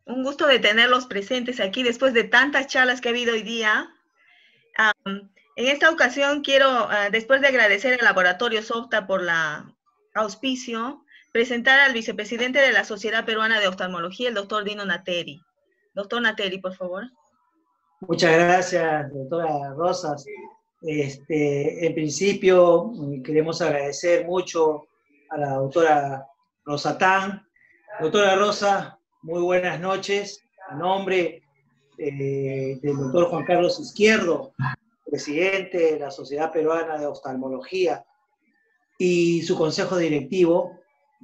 Un gusto de tenerlos presentes aquí después de tantas charlas que ha habido hoy día. En esta ocasión quiero, después de agradecer al Laboratorio Softa por la auspicio, presentar al vicepresidente de la Sociedad Peruana de Oftalmología, el doctor Dino Nateri. Doctor Nateri, por favor. Muchas gracias, doctora Rosas. En principio, queremos agradecer mucho a la doctora Rosatán. Doctora Rosa, muy buenas noches. A nombre del doctor Juan Carlos Izquierdo, presidente de la Sociedad Peruana de Oftalmología, y su consejo directivo,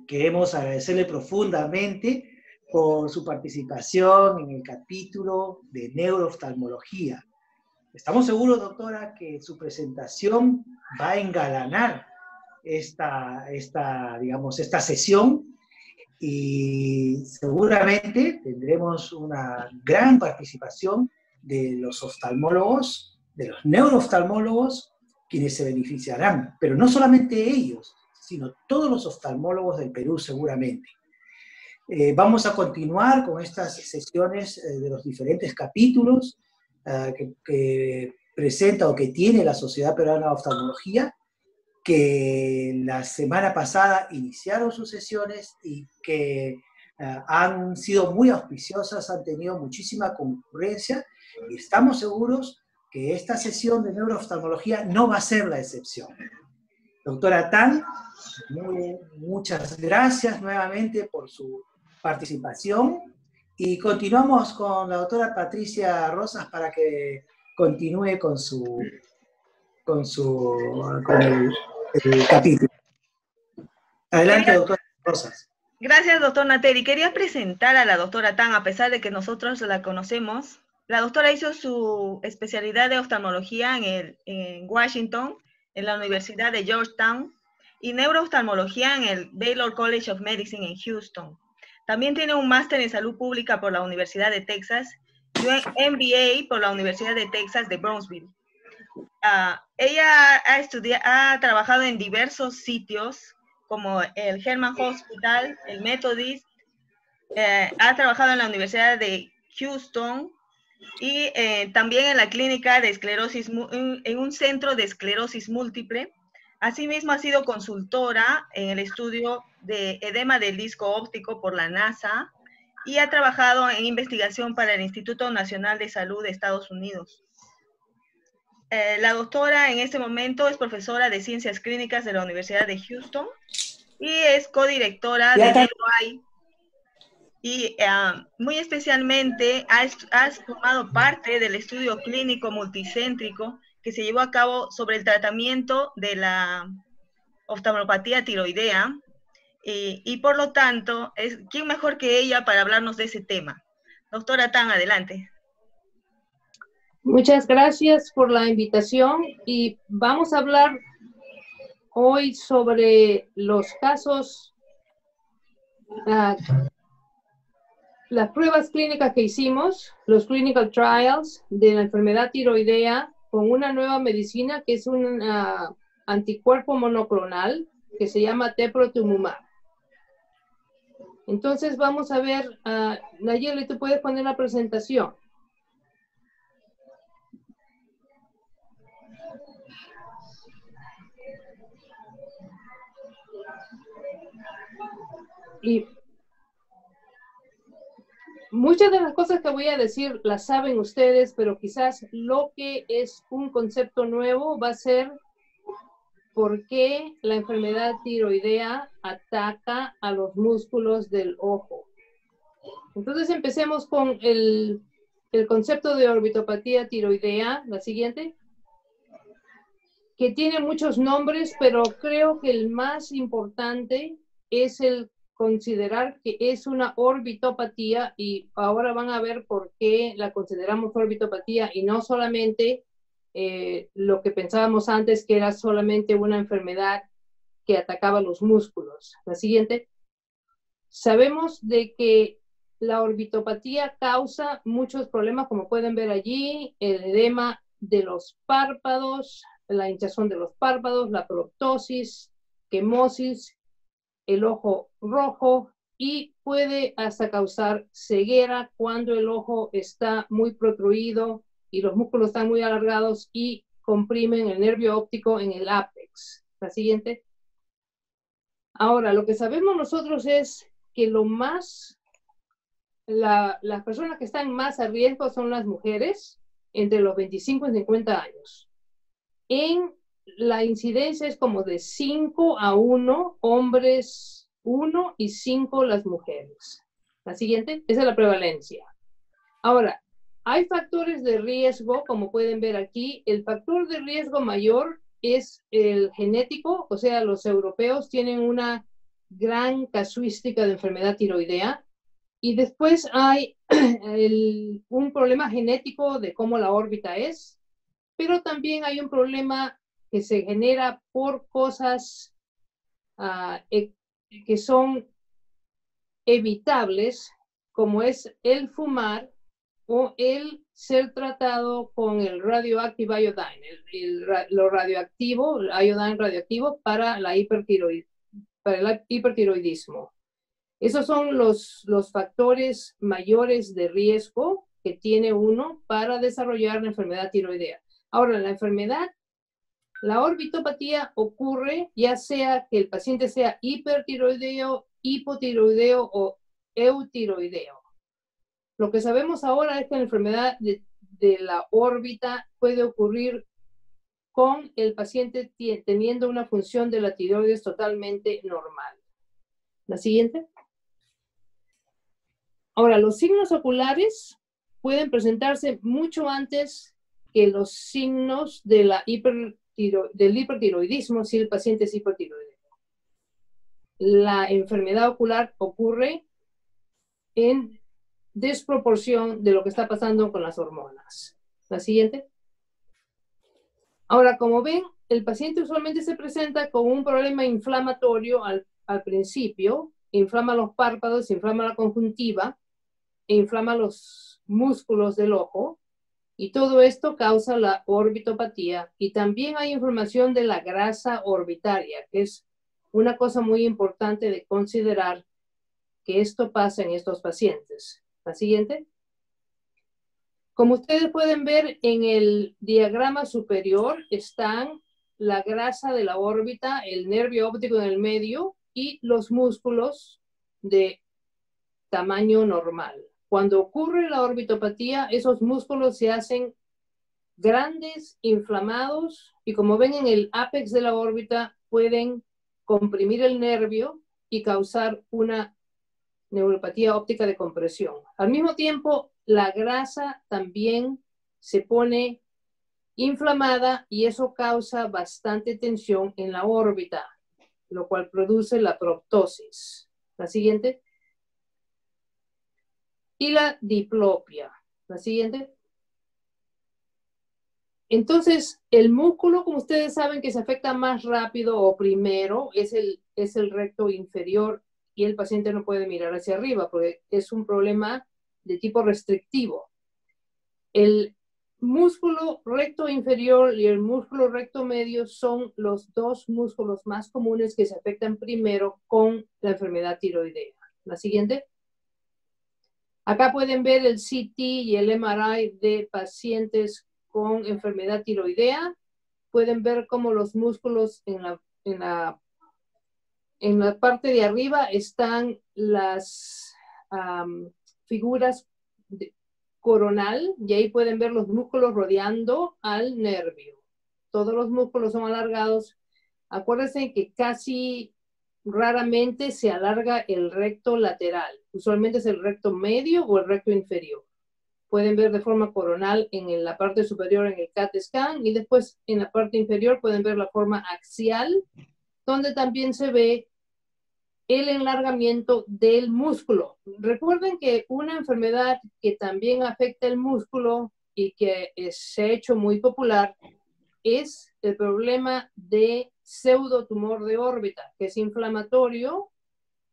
queremos agradecerle profundamente por su participación en el capítulo de neurooftalmología. Estamos seguros, doctora, que su presentación va a engalanar esta sesión y seguramente tendremos una gran participación de los oftalmólogos, de los neurooftalmólogos, quienes se beneficiarán, pero no solamente ellos, sino todos los oftalmólogos del Perú seguramente. Vamos a continuar con estas sesiones de los diferentes capítulos que presenta o que tiene la Sociedad Peruana de Oftalmología, que la semana pasada iniciaron sus sesiones y que han sido muy auspiciosas, han tenido muchísima concurrencia y estamos seguros que esta sesión de neurooftalmología no va a ser la excepción. Doctora Tan, muchas gracias nuevamente por su participación y continuamos con la doctora Patricia Rosas para que continúe con el capítulo. Adelante, doctora Rosas. Gracias, doctor Nateri. Quería presentar a la doctora Tan, a pesar de que nosotros la conocemos. La doctora hizo su especialidad de oftalmología en Washington, en la Universidad de Georgetown, y neurooftalmología en el Baylor College of Medicine en Houston. También tiene un máster en salud pública por la Universidad de Texas y un MBA por la Universidad de Texas de Brownsville. Ella ha trabajado en diversos sitios, como el Hermann Hospital, el Methodist, ha trabajado en la Universidad de Houston y también en la clínica de esclerosis, en un centro de esclerosis múltiple. Asimismo, ha sido consultora en el estudio de edema del disco óptico por la NASA y ha trabajado en investigación para el Instituto Nacional de Salud de Estados Unidos. La doctora en este momento es profesora de Ciencias Clínicas de la Universidad de Houston y es codirectora de NeuroEye. Y muy especialmente has formado parte del estudio clínico multicéntrico que se llevó a cabo sobre el tratamiento de la oftalmopatía tiroidea y por lo tanto, ¿quién mejor que ella para hablarnos de ese tema? Doctora Tan, adelante. Muchas gracias por la invitación y vamos a hablar hoy sobre los casos, las pruebas clínicas que hicimos, los clinical trials de la enfermedad tiroidea con una nueva medicina que es un anticuerpo monoclonal que se llama teprotumumab. Entonces vamos a ver, Nayeli, ¿tú puedes poner la presentación? Y muchas de las cosas que voy a decir las saben ustedes, pero quizás lo que es un concepto nuevo va a ser por qué la enfermedad tiroidea ataca a los músculos del ojo. Entonces empecemos con el concepto de orbitopatía tiroidea, la siguiente, que tiene muchos nombres, pero creo que el más importante es el considerar que es una orbitopatía y ahora van a ver por qué la consideramos orbitopatía y no solamente lo que pensábamos antes que era solamente una enfermedad que atacaba los músculos. La siguiente. Sabemos de que la orbitopatía causa muchos problemas, como pueden ver allí, el edema de los párpados, la hinchazón de los párpados, la proptosis, quemosis, el ojo rojo, y puede hasta causar ceguera cuando el ojo está muy protruido y los músculos están muy alargados y comprimen el nervio óptico en el ápex. La siguiente. Ahora, lo que sabemos nosotros es que las personas que están más a riesgo son las mujeres entre los 25 y 50 años. La incidencia es como de 5 a 1, hombres 1 y 5 las mujeres. La siguiente, esa es la prevalencia. Ahora, hay factores de riesgo, como pueden ver aquí. El factor de riesgo mayor es el genético, o sea, los europeos tienen una gran casuística de enfermedad tiroidea. Y después hay un problema genético de cómo la órbita es, pero también hay un problema que se genera por cosas que son evitables, como es el fumar o el ser tratado con el radioactive iodine, lo radioactivo, el iodine radioactivo para el hipertiroidismo. Esos son los factores mayores de riesgo que tiene uno para desarrollar la enfermedad tiroidea. Ahora, la orbitopatía ocurre ya sea que el paciente sea hipertiroideo, hipotiroideo o eutiroideo. Lo que sabemos ahora es que la enfermedad de la órbita puede ocurrir con el paciente teniendo una función de la tiroides totalmente normal. La siguiente. Ahora, los signos oculares pueden presentarse mucho antes que los signos de del hipertiroidismo si el paciente es hipertiroideo. La enfermedad ocular ocurre en desproporción de lo que está pasando con las hormonas. La siguiente. Ahora, como ven, el paciente usualmente se presenta con un problema inflamatorio al principio, inflama los párpados, inflama la conjuntiva, e inflama los músculos del ojo, y todo esto causa la orbitopatía. Y también hay inflamación de la grasa orbitaria, que es una cosa muy importante de considerar que esto pasa en estos pacientes. La siguiente. Como ustedes pueden ver en el diagrama superior están la grasa de la órbita, el nervio óptico en el medio y los músculos de tamaño normal. Cuando ocurre la orbitopatía, esos músculos se hacen grandes, inflamados, y como ven en el ápex de la órbita, pueden comprimir el nervio y causar una neuropatía óptica de compresión. Al mismo tiempo, la grasa también se pone inflamada y eso causa bastante tensión en la órbita, lo cual produce la proptosis. La siguiente. Y la diplopia. La siguiente. Entonces, el músculo, como ustedes saben, que se afecta más rápido o primero es el recto inferior, y el paciente no puede mirar hacia arriba porque es un problema de tipo restrictivo. El músculo recto inferior y el músculo recto medio son los dos músculos más comunes que se afectan primero con la enfermedad tiroidea. La siguiente. Acá pueden ver el CT y el MRI de pacientes con enfermedad tiroidea. Pueden ver cómo los músculos en la parte de arriba están las figuras coronal, y ahí pueden ver los músculos rodeando al nervio. Todos los músculos son alargados. Acuérdense que casi raramente se alarga el recto lateral. Usualmente es el recto medio o el recto inferior. Pueden ver de forma coronal en la parte superior en el CAT scan, y después en la parte inferior pueden ver la forma axial, donde también se ve el enlargamiento del músculo. Recuerden que una enfermedad que también afecta el músculo y que se ha hecho muy popular es el problema de pseudotumor de órbita, que es inflamatorio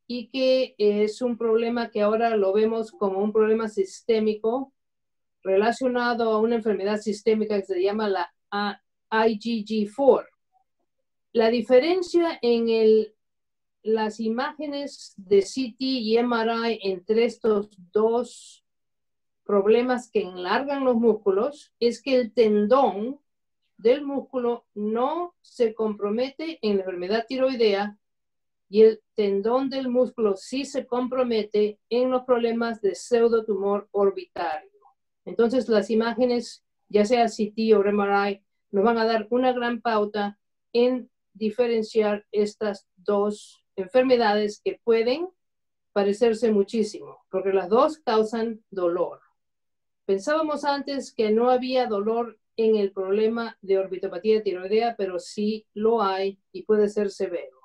y que es un problema que ahora lo vemos como un problema sistémico relacionado a una enfermedad sistémica que se llama la IgG4. La diferencia en las imágenes de CT y MRI entre estos dos problemas que enlargan los músculos es que el tendón del músculo no se compromete en la enfermedad tiroidea y el tendón del músculo sí se compromete en los problemas de pseudotumor orbitario. Entonces las imágenes, ya sea CT o MRI, nos van a dar una gran pauta en diferenciar estas dos enfermedades que pueden parecerse muchísimo, porque las dos causan dolor. Pensábamos antes que no había dolor en el problema de orbitopatía tiroidea, pero sí lo hay y puede ser severo.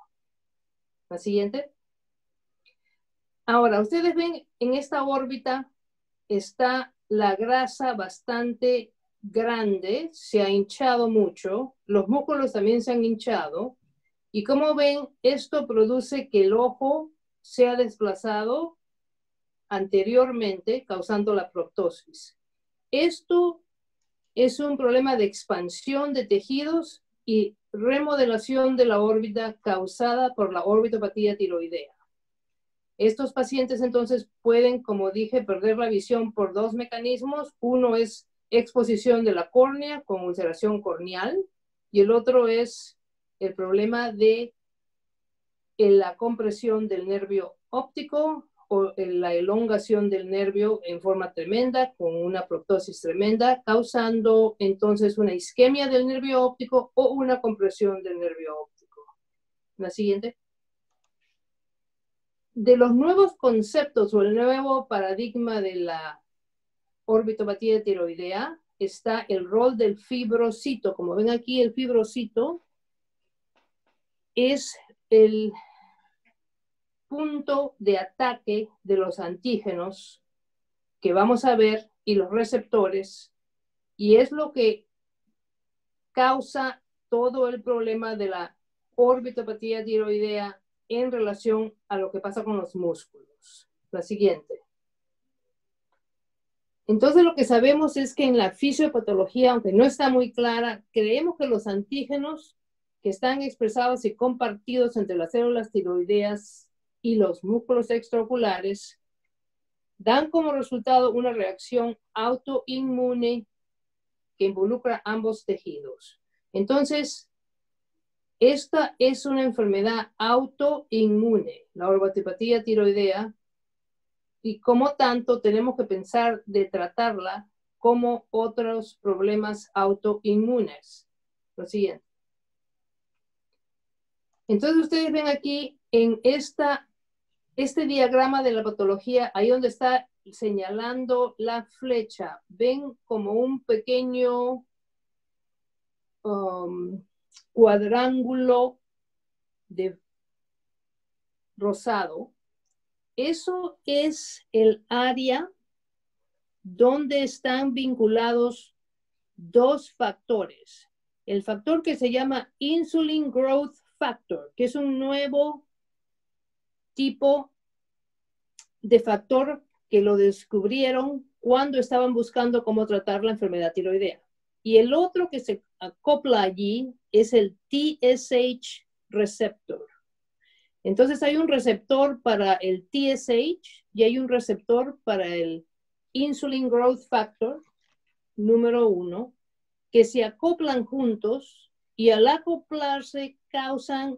La siguiente. Ahora, ustedes ven en esta órbita está la grasa bastante grande, se ha hinchado mucho, los músculos también se han hinchado, y como ven, esto produce que el ojo sea desplazado anteriormente, causando la proptosis. Esto es un problema de expansión de tejidos y remodelación de la órbita causada por la orbitopatía tiroidea. Estos pacientes entonces pueden, como dije, perder la visión por dos mecanismos. Uno es exposición de la córnea con ulceración corneal y el otro es el problema de la compresión del nervio óptico o la elongación del nervio en forma tremenda, con una proptosis tremenda, causando entonces una isquemia del nervio óptico o una compresión del nervio óptico. La siguiente. De los nuevos conceptos o el nuevo paradigma de la orbitopatía tiroidea está el rol del fibrocito. Como ven aquí, el fibrocito es el punto de ataque de los antígenos que vamos a ver y los receptores, y es lo que causa todo el problema de la orbitopatía tiroidea en relación a lo que pasa con los músculos. La siguiente. Entonces lo que sabemos es que en la fisiopatología, aunque no está muy clara, creemos que los antígenos que están expresados y compartidos entre las células tiroideas y los músculos extraoculares dan como resultado una reacción autoinmune que involucra ambos tejidos. Entonces, esta es una enfermedad autoinmune, la orbitopatía tiroidea, y como tanto tenemos que pensar de tratarla como otros problemas autoinmunes. Lo siguiente. Entonces ustedes ven aquí en este diagrama de la patología, ahí donde está señalando la flecha, ven como un pequeño cuadrángulo de rosado. Eso es el área donde están vinculados dos factores. El factor que se llama Insulin Growth Factor, que es un nuevo tipo de factor que lo descubrieron cuando estaban buscando cómo tratar la enfermedad tiroidea. Y el otro que se acopla allí es el TSH receptor. Entonces hay un receptor para el TSH y hay un receptor para el Insulin Growth Factor número 1, que se acoplan juntos y al acoplarse causan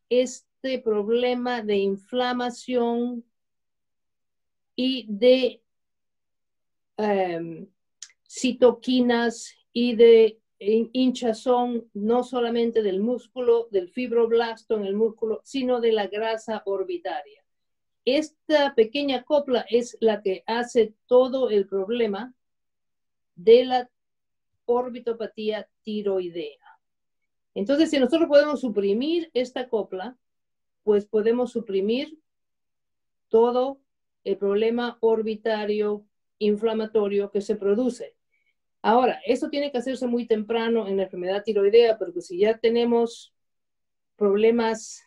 este problema de inflamación y de citoquinas y de hinchazón, no solamente del músculo, del fibroblasto en el músculo, sino de la grasa orbitaria. Esta pequeña copla es la que hace todo el problema de la orbitopatía tiroidea. Entonces, si nosotros podemos suprimir esta copla, pues podemos suprimir todo el problema orbitario inflamatorio que se produce. Ahora, esto tiene que hacerse muy temprano en la enfermedad tiroidea, porque si ya tenemos problemas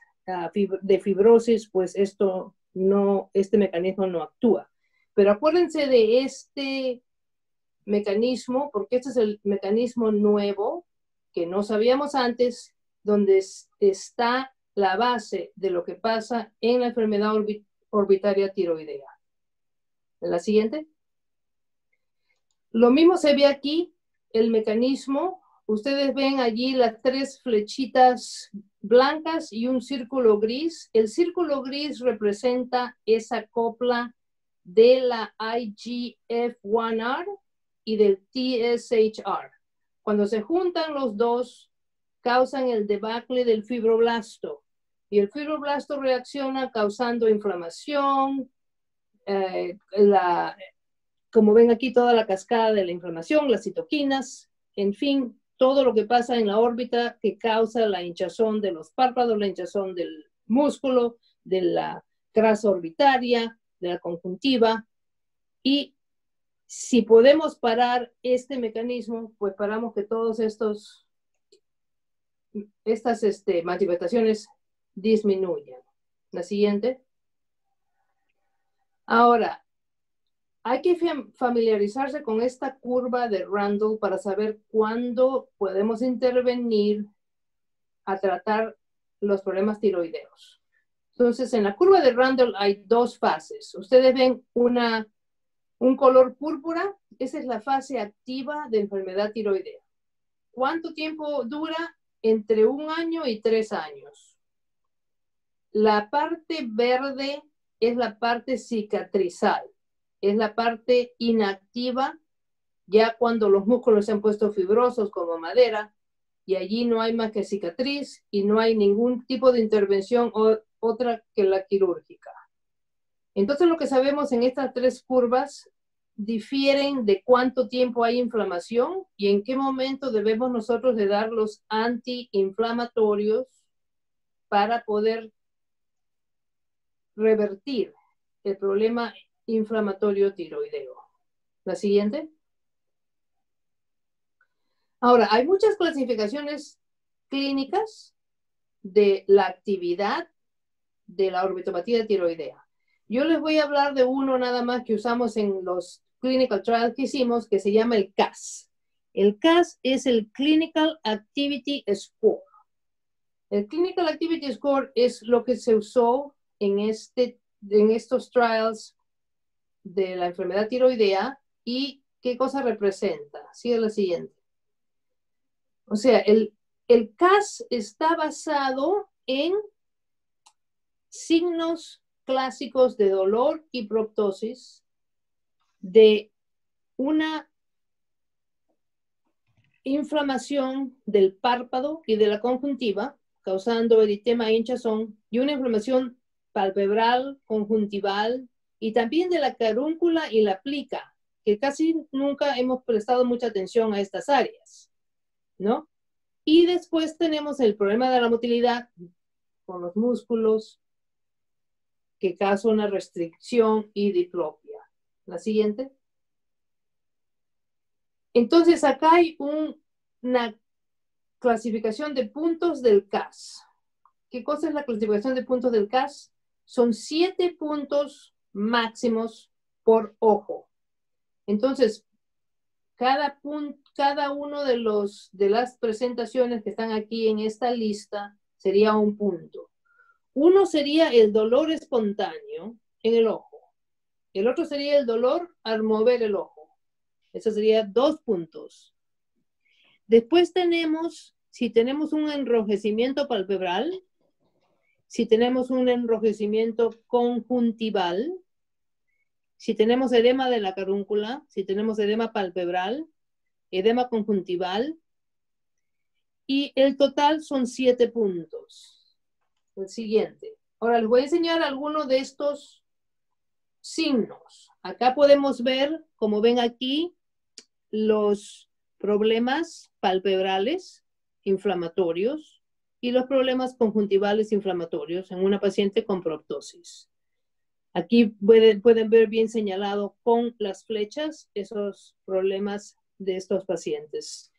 de fibrosis, pues este mecanismo no actúa. Pero acuérdense de este mecanismo, porque este es el mecanismo nuevo que no sabíamos antes, donde está la base de lo que pasa en la enfermedad orbitaria tiroidea. En la siguiente. Lo mismo se ve aquí, el mecanismo. Ustedes ven allí las 3 flechitas blancas y un círculo gris. El círculo gris representa esa copla de la IGF-1R y del TSHR. Cuando se juntan los dos, causan el debacle del fibroblasto. Y el fibroblasto reacciona causando inflamación, como ven aquí, toda la cascada de la inflamación, las citoquinas, en fin, todo lo que pasa en la órbita que causa la hinchazón de los párpados, la hinchazón del músculo, de la grasa orbitaria, de la conjuntiva. Y si podemos parar este mecanismo, pues paramos que todos estas manifestaciones disminuyan. La siguiente. Ahora, hay que familiarizarse con esta curva de Randall para saber cuándo podemos intervenir a tratar los problemas tiroideos. Entonces, en la curva de Randall hay 2 fases. Ustedes ven un color púrpura. Esa es la fase activa de enfermedad tiroidea. ¿Cuánto tiempo dura? Entre 1 año y 3 años. La parte verde es la parte cicatrizal. Es la parte inactiva, ya cuando los músculos se han puesto fibrosos como madera, y allí no hay más que cicatriz y no hay ningún tipo de intervención otra que la quirúrgica. Entonces lo que sabemos en estas 3 curvas difieren de cuánto tiempo hay inflamación y en qué momento debemos nosotros de dar los antiinflamatorios para poder revertir el problema inflamatorio tiroideo. La siguiente. Ahora, hay muchas clasificaciones clínicas de la actividad de la orbitopatía tiroidea. Yo les voy a hablar de uno nada más que usamos en los clinical trials que hicimos, que se llama el CAS. El CAS es el Clinical Activity Score. El Clinical Activity Score es lo que se usó en estos trials de la enfermedad tiroidea. ¿Y qué cosa representa? Sigue la siguiente. O sea, el CAS está basado en signos clásicos de dolor y proptosis, de una inflamación del párpado y de la conjuntiva, causando eritema e hinchazón, y una inflamación palpebral, conjuntival, y también de la carúncula y la plica, que casi nunca hemos prestado mucha atención a estas áreas, ¿no? Y después tenemos el problema de la motilidad con los músculos, que causa una restricción y diplopia. La siguiente. Entonces, acá hay una clasificación de puntos del CAS. ¿Qué cosa es la clasificación de puntos del CAS? Son 7 puntos máximos por ojo. Entonces, cada uno de las presentaciones que están aquí en esta lista sería un punto. Uno sería el dolor espontáneo en el ojo. El otro sería el dolor al mover el ojo. Eso sería 2 puntos. Después tenemos, si tenemos un enrojecimiento palpebral, si tenemos un enrojecimiento conjuntival, si tenemos edema de la carúncula, si tenemos edema palpebral, edema conjuntival, y el total son 7 puntos. El siguiente. Ahora les voy a enseñar algunos de estos signos. Acá podemos ver, como ven aquí, los problemas palpebrales inflamatorios y los problemas conjuntivales inflamatorios en una paciente con proptosis. Aquí pueden ver bien señalado con las flechas esos problemas de estos pacientes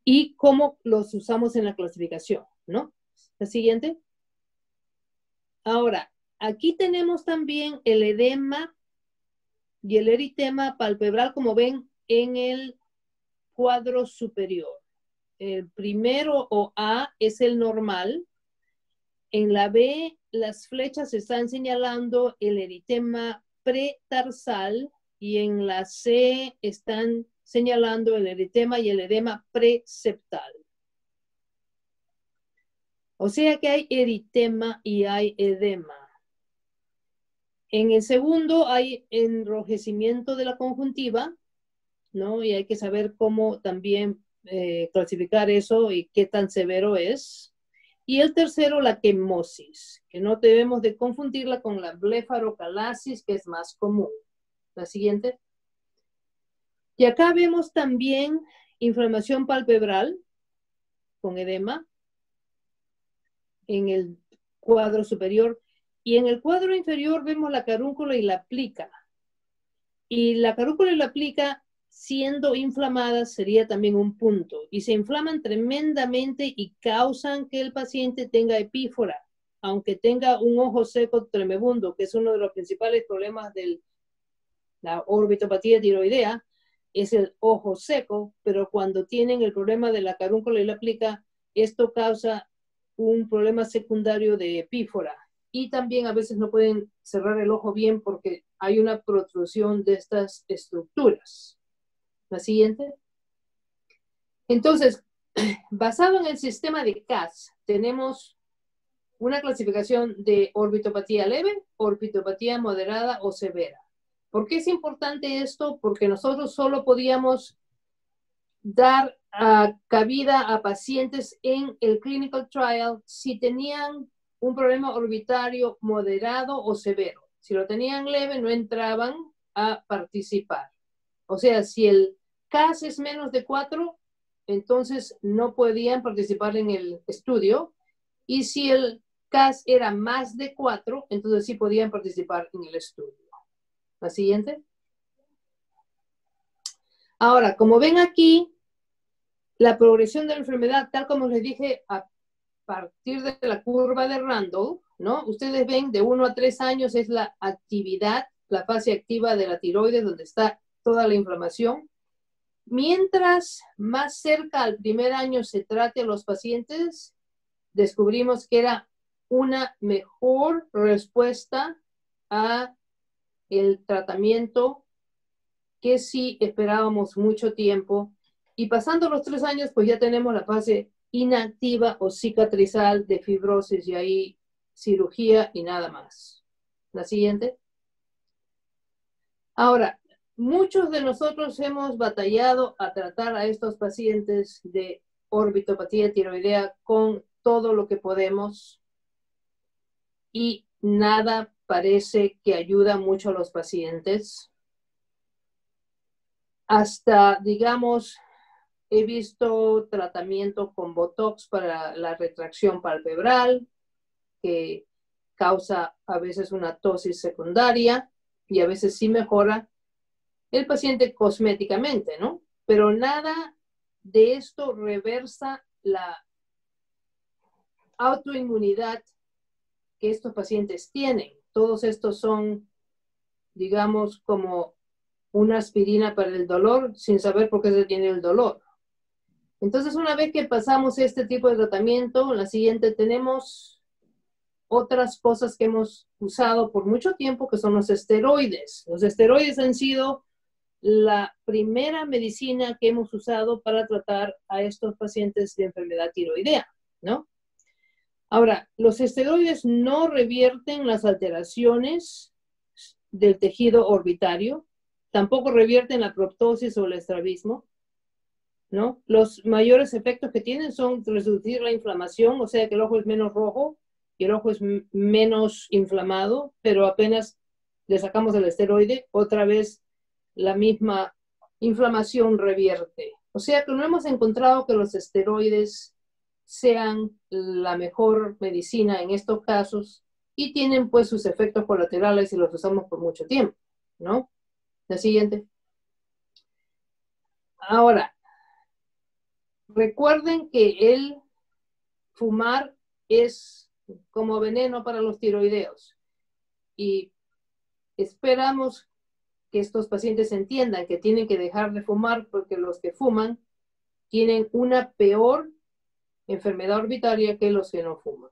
y cómo los usamos en la clasificación, ¿no? La siguiente. Ahora, aquí tenemos también el edema y el eritema palpebral, como ven en el cuadro superior. El primero o A es el normal En la B, las flechas están señalando el eritema pretarsal y en la C están señalando el eritema y el edema preseptal. O sea que hay eritema y hay edema. En el segundo hay enrojecimiento de la conjuntiva, ¿no? Y hay que saber cómo también clasificar eso y qué tan severo es. Y el tercero, la quemosis, que no debemos de confundirla con la blefarocalasis, que es más común. La siguiente. Y acá vemos también inflamación palpebral con edema en el cuadro superior. Y en el cuadro inferior vemos la carúncula y la plica. Y la carúncula y la plica, siendo inflamadas, sería también un punto. Y se inflaman tremendamente y causan que el paciente tenga epífora, aunque tenga un ojo seco tremebundo, que es uno de los principales problemas de la orbitopatía tiroidea, es el ojo seco, pero cuando tienen el problema de la carúncula y la plica, esto causa un problema secundario de epífora. Y también a veces no pueden cerrar el ojo bien porque hay una protrusión de estas estructuras. La siguiente. Entonces, basado en el sistema de CAS, tenemos una clasificación de orbitopatía leve, orbitopatía moderada o severa. ¿Por qué es importante esto? Porque nosotros solo podíamos dar cabida a pacientes en el clinical trial si tenían un problema orbitario moderado o severo. Si lo tenían leve, no entraban a participar. O sea, si el CAS es menos de 4, entonces no podían participar en el estudio. Y si el CAS era más de 4, entonces sí podían participar en el estudio. La siguiente. Ahora, como ven aquí, la progresión de la enfermedad, tal como les dije, a partir de la curva de Randall, ¿no? Ustedes ven, de 1 a 3 años es la actividad, la fase activa de la tiroides, donde está toda la inflamación. Mientras más cerca al primer año se trate a los pacientes, descubrimos que era una mejor respuesta a el tratamiento que sí esperábamos mucho tiempo. Y pasando los 3 años, pues ya tenemos la fase inactiva o cicatrizal de fibrosis y ahí cirugía y nada más. La siguiente. Ahora, muchos de nosotros hemos batallado a tratar a estos pacientes de orbitopatía tiroidea con todo lo que podemos y nada parece que ayuda mucho a los pacientes. Hasta, digamos, he visto tratamiento con Botox para la retracción palpebral, que causa a veces una tosis secundaria y a veces sí mejora el paciente cosméticamente, ¿no? Pero nada de esto reversa la autoinmunidad que estos pacientes tienen. Todos estos son, digamos, como una aspirina para el dolor sin saber por qué se tiene el dolor. Entonces, una vez que pasamos este tipo de tratamiento, la siguiente tenemos otras cosas que hemos usado por mucho tiempo, que son los esteroides. Los esteroides han sido la primera medicina que hemos usado para tratar a estos pacientes de enfermedad tiroidea, ¿no? Ahora, los esteroides no revierten las alteraciones del tejido orbitario, tampoco revierten la proptosis o el estrabismo, ¿no? Los mayores efectos que tienen son reducir la inflamación, o sea que el ojo es menos rojo y el ojo es menos inflamado, pero apenas le sacamos el esteroide, otra vez la misma inflamación revierte. O sea que no hemos encontrado que los esteroides sean la mejor medicina en estos casos y tienen pues sus efectos colaterales y los usamos por mucho tiempo, ¿no? La siguiente. Ahora, recuerden que el fumar es como veneno para los tiroideos y esperamos que estos pacientes entiendan que tienen que dejar de fumar porque los que fuman tienen una peor enfermedad orbitaria que los que no fuman.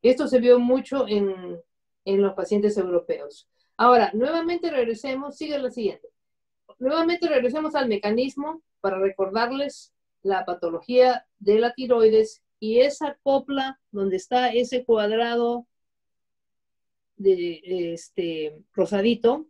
Esto se vio mucho en los pacientes europeos. Ahora, nuevamente regresemos, sigue la siguiente. Nuevamente regresemos al mecanismo para recordarles la patología de la tiroides y esa copla donde está ese cuadrado de rosadito,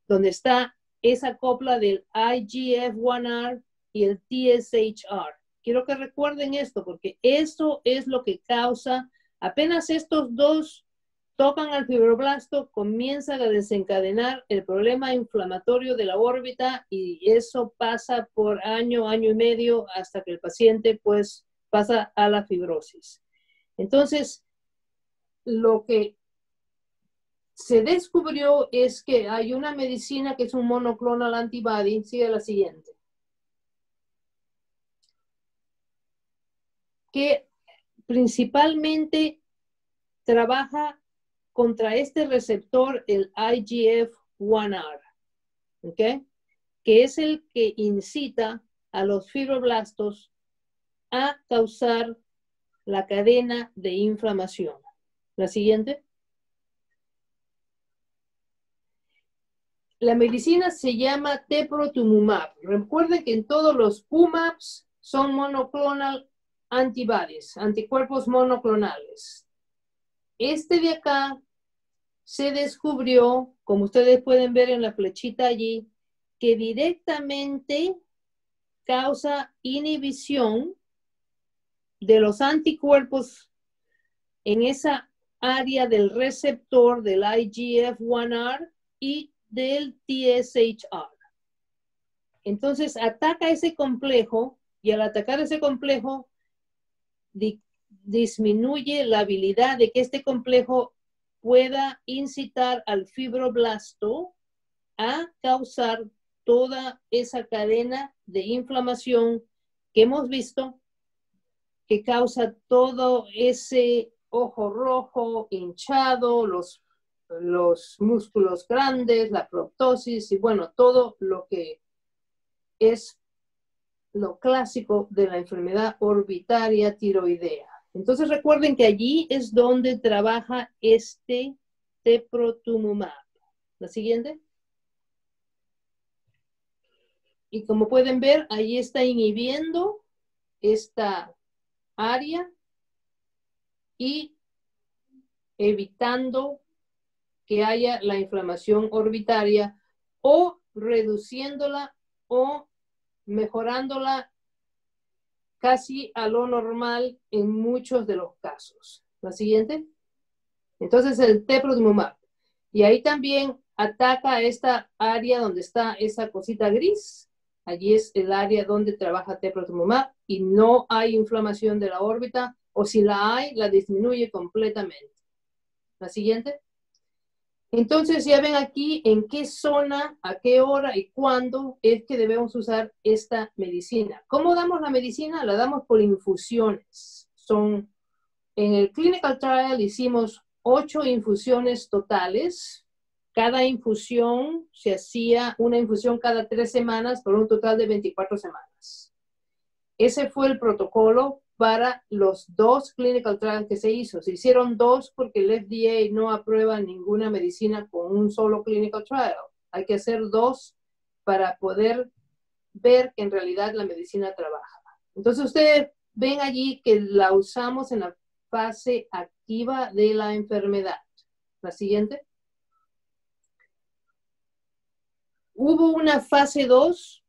donde está esa copla del IGF-1R y el TSHR. Quiero que recuerden esto porque eso es lo que causa, apenas estos dos tocan al fibroblasto, comienzan a desencadenar el problema inflamatorio de la órbita y eso pasa por año, año y medio hasta que el paciente pues pasa a la fibrosis. Entonces, lo que se descubrió es que hay una medicina que es un monoclonal antibody, sigue la siguiente, que principalmente trabaja contra este receptor, el IGF-1R, ¿ok? Que es el que incita a los fibroblastos a causar la cadena de inflamación. La siguiente. La medicina se llama teprotumumab. Recuerden que en todos los UMAPs son monoclonal antibodies, anticuerpos monoclonales. Este de acá se descubrió, como ustedes pueden ver en la flechita allí, que directamente causa inhibición de los anticuerpos en esa área del receptor del IGF-1R y del TSHR. Entonces ataca ese complejo y al atacar ese complejo disminuye la habilidad de que este complejo pueda incitar al fibroblasto a causar toda esa cadena de inflamación que hemos visto, que causa todo ese ojo rojo, hinchado, los músculos grandes, la proptosis y bueno, todo lo que es lo clásico de la enfermedad orbitaria tiroidea. Entonces recuerden que allí es donde trabaja este teprotumumab. La siguiente. Y como pueden ver, ahí está inhibiendo esta área y evitando que haya la inflamación orbitaria o reduciéndola o mejorándola casi a lo normal en muchos de los casos. La siguiente. Entonces el teprotumumab. Y ahí también ataca esta área donde está esa cosita gris. Allí es el área donde trabaja teprotumumab y no hay inflamación de la órbita o si la hay, la disminuye completamente. La siguiente. Entonces ya ven aquí en qué zona, a qué hora y cuándo es que debemos usar esta medicina. ¿Cómo damos la medicina? La damos por infusiones. En el clinical trial hicimos 8 infusiones totales. Cada infusión se hacía una infusión cada 3 semanas por un total de 24 semanas. Ese fue el protocolo para los 2 clinical trials que se hizo. Se hicieron 2 porque el FDA no aprueba ninguna medicina con un solo clinical trial. Hay que hacer 2 para poder ver que en realidad la medicina trabaja. Entonces ustedes ven allí que la usamos en la fase activa de la enfermedad. La siguiente. Hubo una fase 2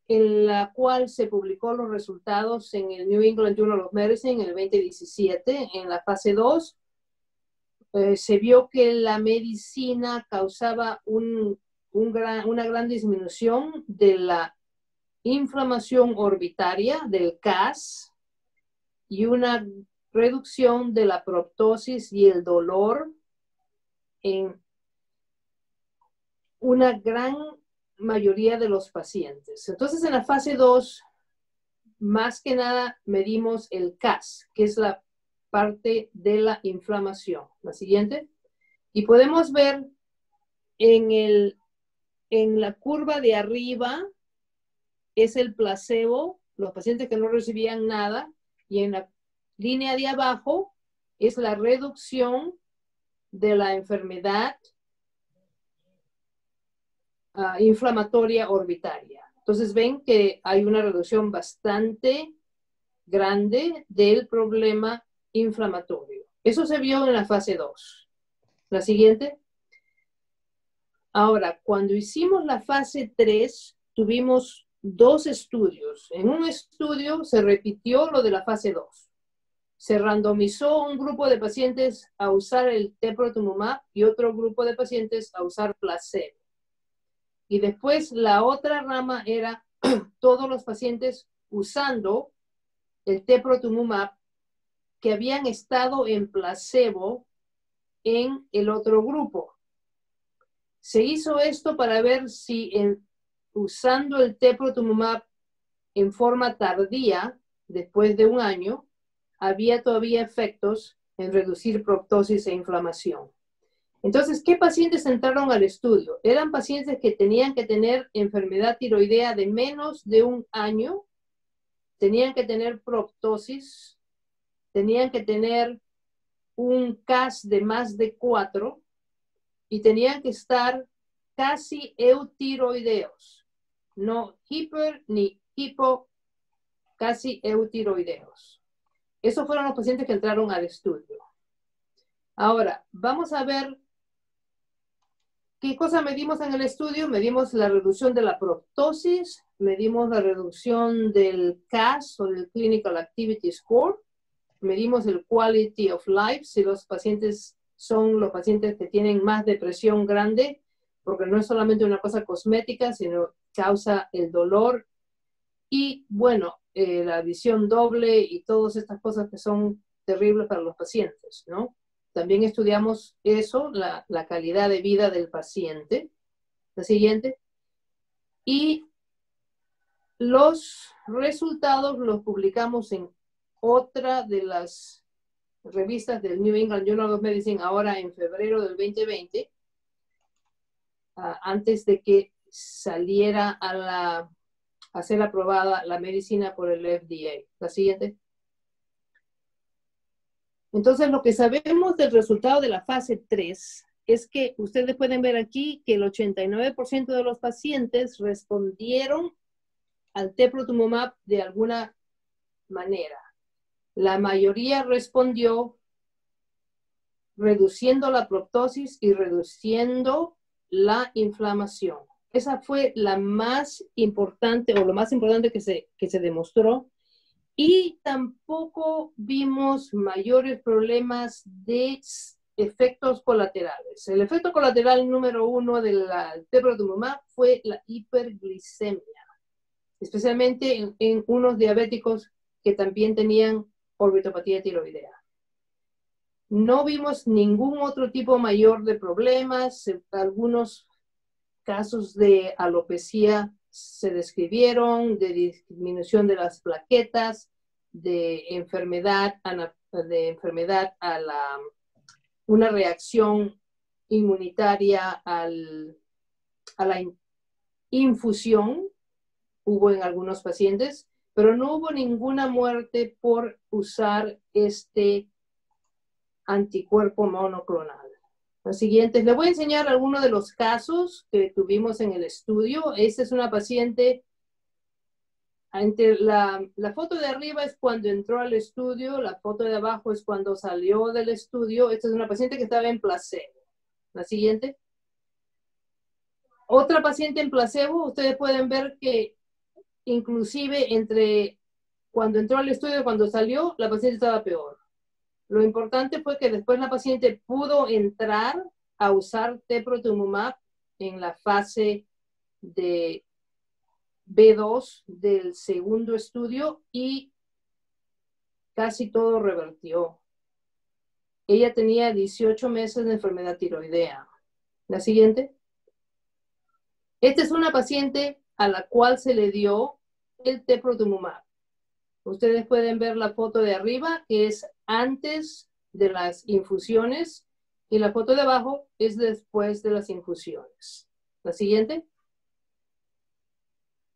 en la cual se publicó los resultados en el New England Journal of Medicine en el 2017. En la fase 2 se vio que la medicina causaba una gran disminución de la inflamación orbitaria, del CAS, y una reducción de la proptosis y el dolor en una gran mayoría de los pacientes. Entonces, en la fase 2, más que nada medimos el CAS, que es la parte de la inflamación. La siguiente. Y podemos ver en la curva de arriba es el placebo, los pacientes que no recibían nada, y en la línea de abajo es la reducción de la enfermedad inflamatoria orbitaria. Entonces ven que hay una reducción bastante grande del problema inflamatorio. Eso se vio en la fase 2. La siguiente. Ahora, cuando hicimos la fase 3, tuvimos 2 estudios. En un estudio se repitió lo de la fase 2. Se randomizó un grupo de pacientes a usar el teprotumumab y otro grupo de pacientes a usar placebo. Y después la otra rama era todos los pacientes usando el teprotumumab que habían estado en placebo en el otro grupo. Se hizo esto para ver si usando el teprotumumab en forma tardía, después de un año, había todavía efectos en reducir proptosis e inflamación. Entonces, ¿qué pacientes entraron al estudio? Eran pacientes que tenían que tener enfermedad tiroidea de menos de un año, tenían que tener proptosis, tenían que tener un CAS de más de 4 y tenían que estar casi eutiroideos, no hiper ni hipo, casi eutiroideos. Esos fueron los pacientes que entraron al estudio. Ahora, vamos a ver qué cosa medimos en el estudio. Medimos la reducción de la proptosis, medimos la reducción del CAS o del Clinical Activity Score, medimos el Quality of Life, si los pacientes son los pacientes que tienen más depresión grande, porque no es solamente una cosa cosmética, sino causa el dolor. Y bueno, la visión doble y todas estas cosas que son terribles para los pacientes, ¿no? También estudiamos eso, la calidad de vida del paciente. La siguiente. Y los resultados los publicamos en otra de las revistas del New England Journal of Medicine ahora en febrero del 2020, antes de que saliera a ser aprobada la medicina por el FDA. La siguiente. Entonces, lo que sabemos del resultado de la fase 3 es que ustedes pueden ver aquí que el 89% de los pacientes respondieron al teprotumumab de alguna manera. La mayoría respondió reduciendo la proptosis y reduciendo la inflamación. Esa fue la más importante o lo más importante que se demostró. Y tampoco vimos mayores problemas de efectos colaterales. El efecto colateral número 1 del teprotumumab fue la hiperglicemia, especialmente en unos diabéticos que también tenían orbitopatía tiroidea. No vimos ningún otro tipo mayor de problemas. Algunos casos de alopecia se describieron, de disminución de las plaquetas, de enfermedad a una reacción inmunitaria a la infusión, hubo en algunos pacientes, pero no hubo ninguna muerte por usar este anticuerpo monoclonal. Los siguientes, les voy a enseñar algunos de los casos que tuvimos en el estudio. Esta es una paciente, la foto de arriba es cuando entró al estudio, la foto de abajo es cuando salió del estudio. Esta es una paciente que estaba en placebo. La siguiente. Otra paciente en placebo, ustedes pueden ver que inclusive entre cuando entró al estudio y cuando salió, la paciente estaba peor. Lo importante fue que después la paciente pudo entrar a usar teprotumumab en la fase de B2 del segundo estudio y casi todo revertió. Ella tenía 18 meses de enfermedad tiroidea. La siguiente. Esta es una paciente a la cual se le dio el teprotumumab. Ustedes pueden ver la foto de arriba, que es antes de las infusiones, y la foto de abajo es después de las infusiones. La siguiente.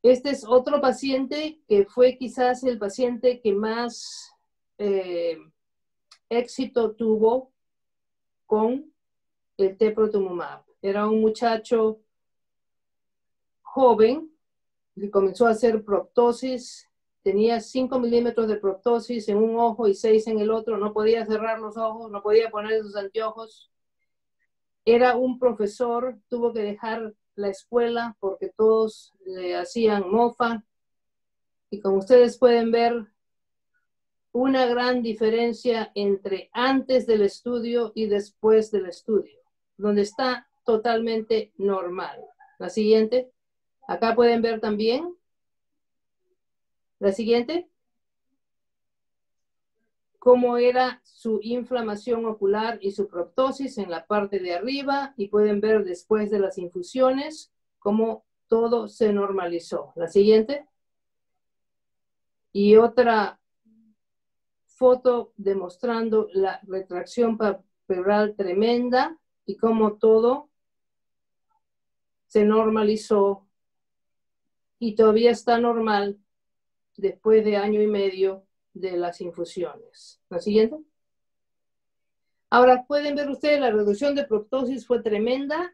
Este es otro paciente que fue quizás el paciente que más éxito tuvo con el teprotumumab. Era un muchacho joven que comenzó a hacer proptosis, tenía 5 milímetros de proptosis en un ojo y 6 en el otro, no podía cerrar los ojos, no podía poner sus anteojos. Era un profesor, tuvo que dejar la escuela porque todos le hacían mofa. Y como ustedes pueden ver, una gran diferencia entre antes del estudio y después del estudio, donde está totalmente normal. La siguiente. Acá pueden ver también. La siguiente. Cómo era su inflamación ocular y su proptosis en la parte de arriba. Y pueden ver después de las infusiones cómo todo se normalizó. La siguiente. Y otra foto demostrando la retracción palpebral tremenda y cómo todo se normalizó y todavía está normal después de 1 año y medio de las infusiones. ¿La siguiente? Ahora pueden ver ustedes, la reducción de proptosis fue tremenda.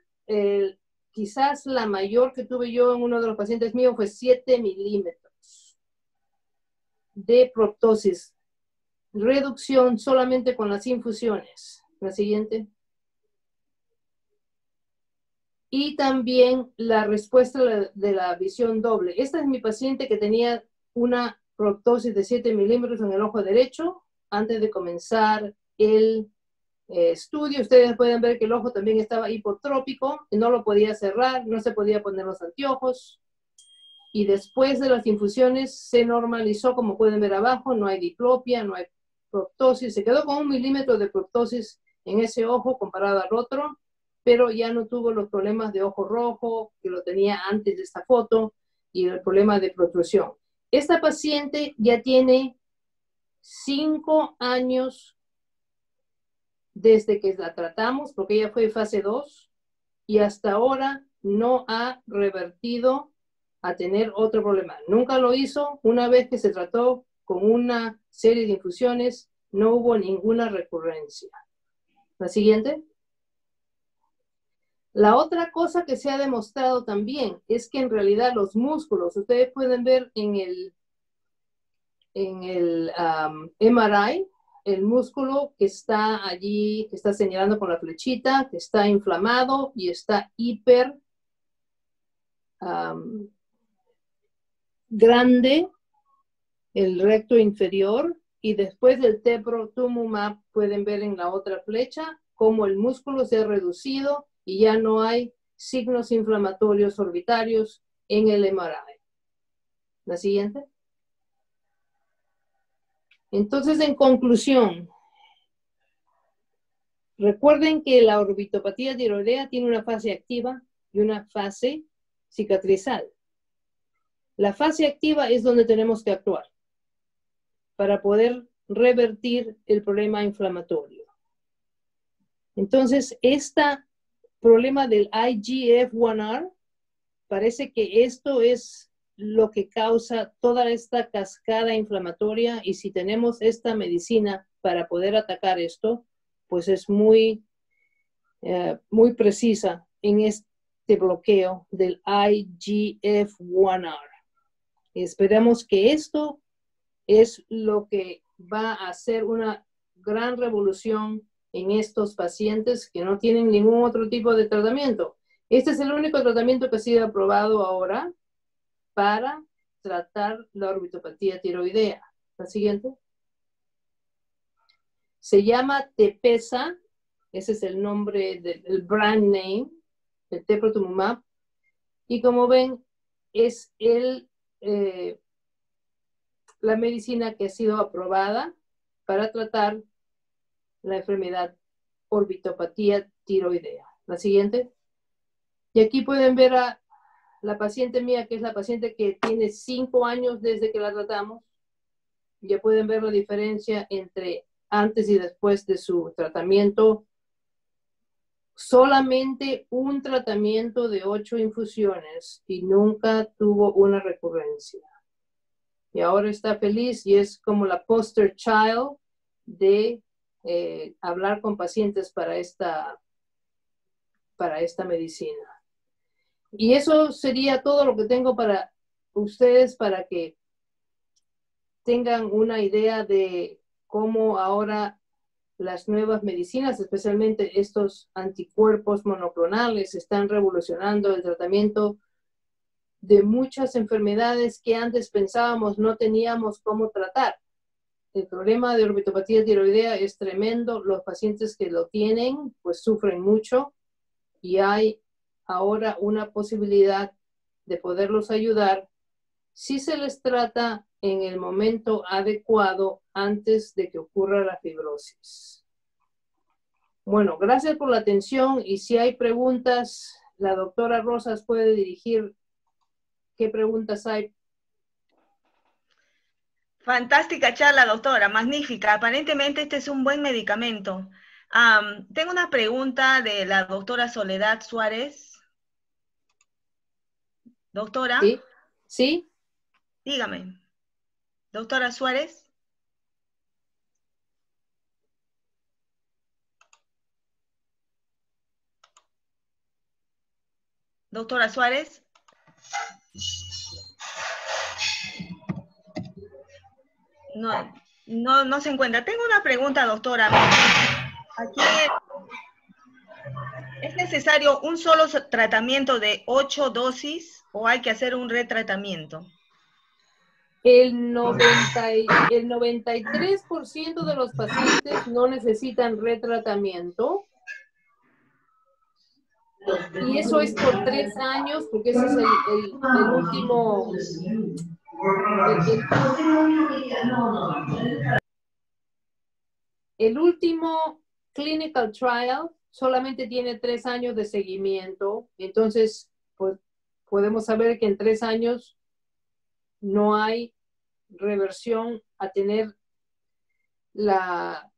Quizás la mayor que tuve yo en uno de los pacientes míos fue 7 milímetros de proptosis. Reducción solamente con las infusiones. La siguiente. Y también la respuesta de la visión doble. Esta es mi paciente que tenía una proptosis de 7 milímetros en el ojo derecho antes de comenzar el estudio. Ustedes pueden ver que el ojo también estaba hipotrópico y no lo podía cerrar, no se podía poner los anteojos. Y después de las infusiones se normalizó, como pueden ver abajo, no hay diplopia, no hay proptosis. Se quedó con 1 milímetro de proptosis en ese ojo comparado al otro, pero ya no tuvo los problemas de ojo rojo que lo tenía antes de esta foto y el problema de protrusión. Esta paciente ya tiene 5 años desde que la tratamos, porque ella fue fase 2 y hasta ahora no ha revertido a tener otro problema. Nunca lo hizo. Una vez que se trató con una serie de infusiones, no hubo ninguna recurrencia. La siguiente. La otra cosa que se ha demostrado también es que en realidad los músculos, ustedes pueden ver en el MRI, el músculo que está allí, que está señalando con la flechita, que está inflamado y está hiper grande, el recto inferior, y después del teprotumumab pueden ver en la otra flecha cómo el músculo se ha reducido y ya no hay signos inflamatorios orbitarios en el MRI. La siguiente. Entonces, en conclusión, recuerden que la orbitopatía tiroidea tiene una fase activa y una fase cicatrizal. La fase activa es donde tenemos que actuar para poder revertir el problema inflamatorio. Entonces, este problema del IGF-1R, parece que esto es lo que causa toda esta cascada inflamatoria, y si tenemos esta medicina para poder atacar esto, pues es muy precisa en este bloqueo del IGF-1R. Esperamos que esto es lo que va a hacer una gran revolución en estos pacientes que no tienen ningún otro tipo de tratamiento. Este es el único tratamiento que ha sido aprobado ahora para tratar la orbitopatía tiroidea. La siguiente. Se llama Tepezza, ese es el nombre del brand name, el teprotumumab, y como ven, es la medicina que ha sido aprobada para tratar la enfermedad orbitopatía tiroidea. La siguiente. Y aquí pueden ver a la paciente mía, que es la paciente que tiene 5 años desde que la tratamos. Ya pueden ver la diferencia entre antes y después de su tratamiento. Solamente un tratamiento de 8 infusiones y nunca tuvo una recurrencia. Y ahora está feliz y es como la poster child de hablar con pacientes para esta medicina. Y eso sería todo lo que tengo para ustedes, para que tengan una idea de cómo ahora las nuevas medicinas, especialmente estos anticuerpos monoclonales, están revolucionando el tratamiento de muchas enfermedades que antes pensábamos no teníamos cómo tratar. El problema de orbitopatía tiroidea es tremendo. Los pacientes que lo tienen, pues sufren mucho, y hay ahora una posibilidad de poderlos ayudar si se les trata en el momento adecuado antes de que ocurra la fibrosis. Bueno, gracias por la atención, y si hay preguntas, la doctora Rosas puede dirigir qué preguntas hay. Fantástica charla, doctora, magnífica. Aparentemente este es un buen medicamento. Tengo una pregunta de la doctora Soledad Suárez. Doctora. ¿Sí? ¿Sí? Dígame. Doctora Suárez. Doctora Suárez. No se encuentra. Tengo una pregunta, doctora. Aquí ¿es necesario un solo tratamiento de 8 dosis o hay que hacer un retratamiento? El 93% de los pacientes no necesitan retratamiento. Y eso es por 3 años, porque ese es el último... El último clinical trial solamente tiene 3 años de seguimiento. Entonces, pues, podemos saber que en 3 años no hay reversión a tener la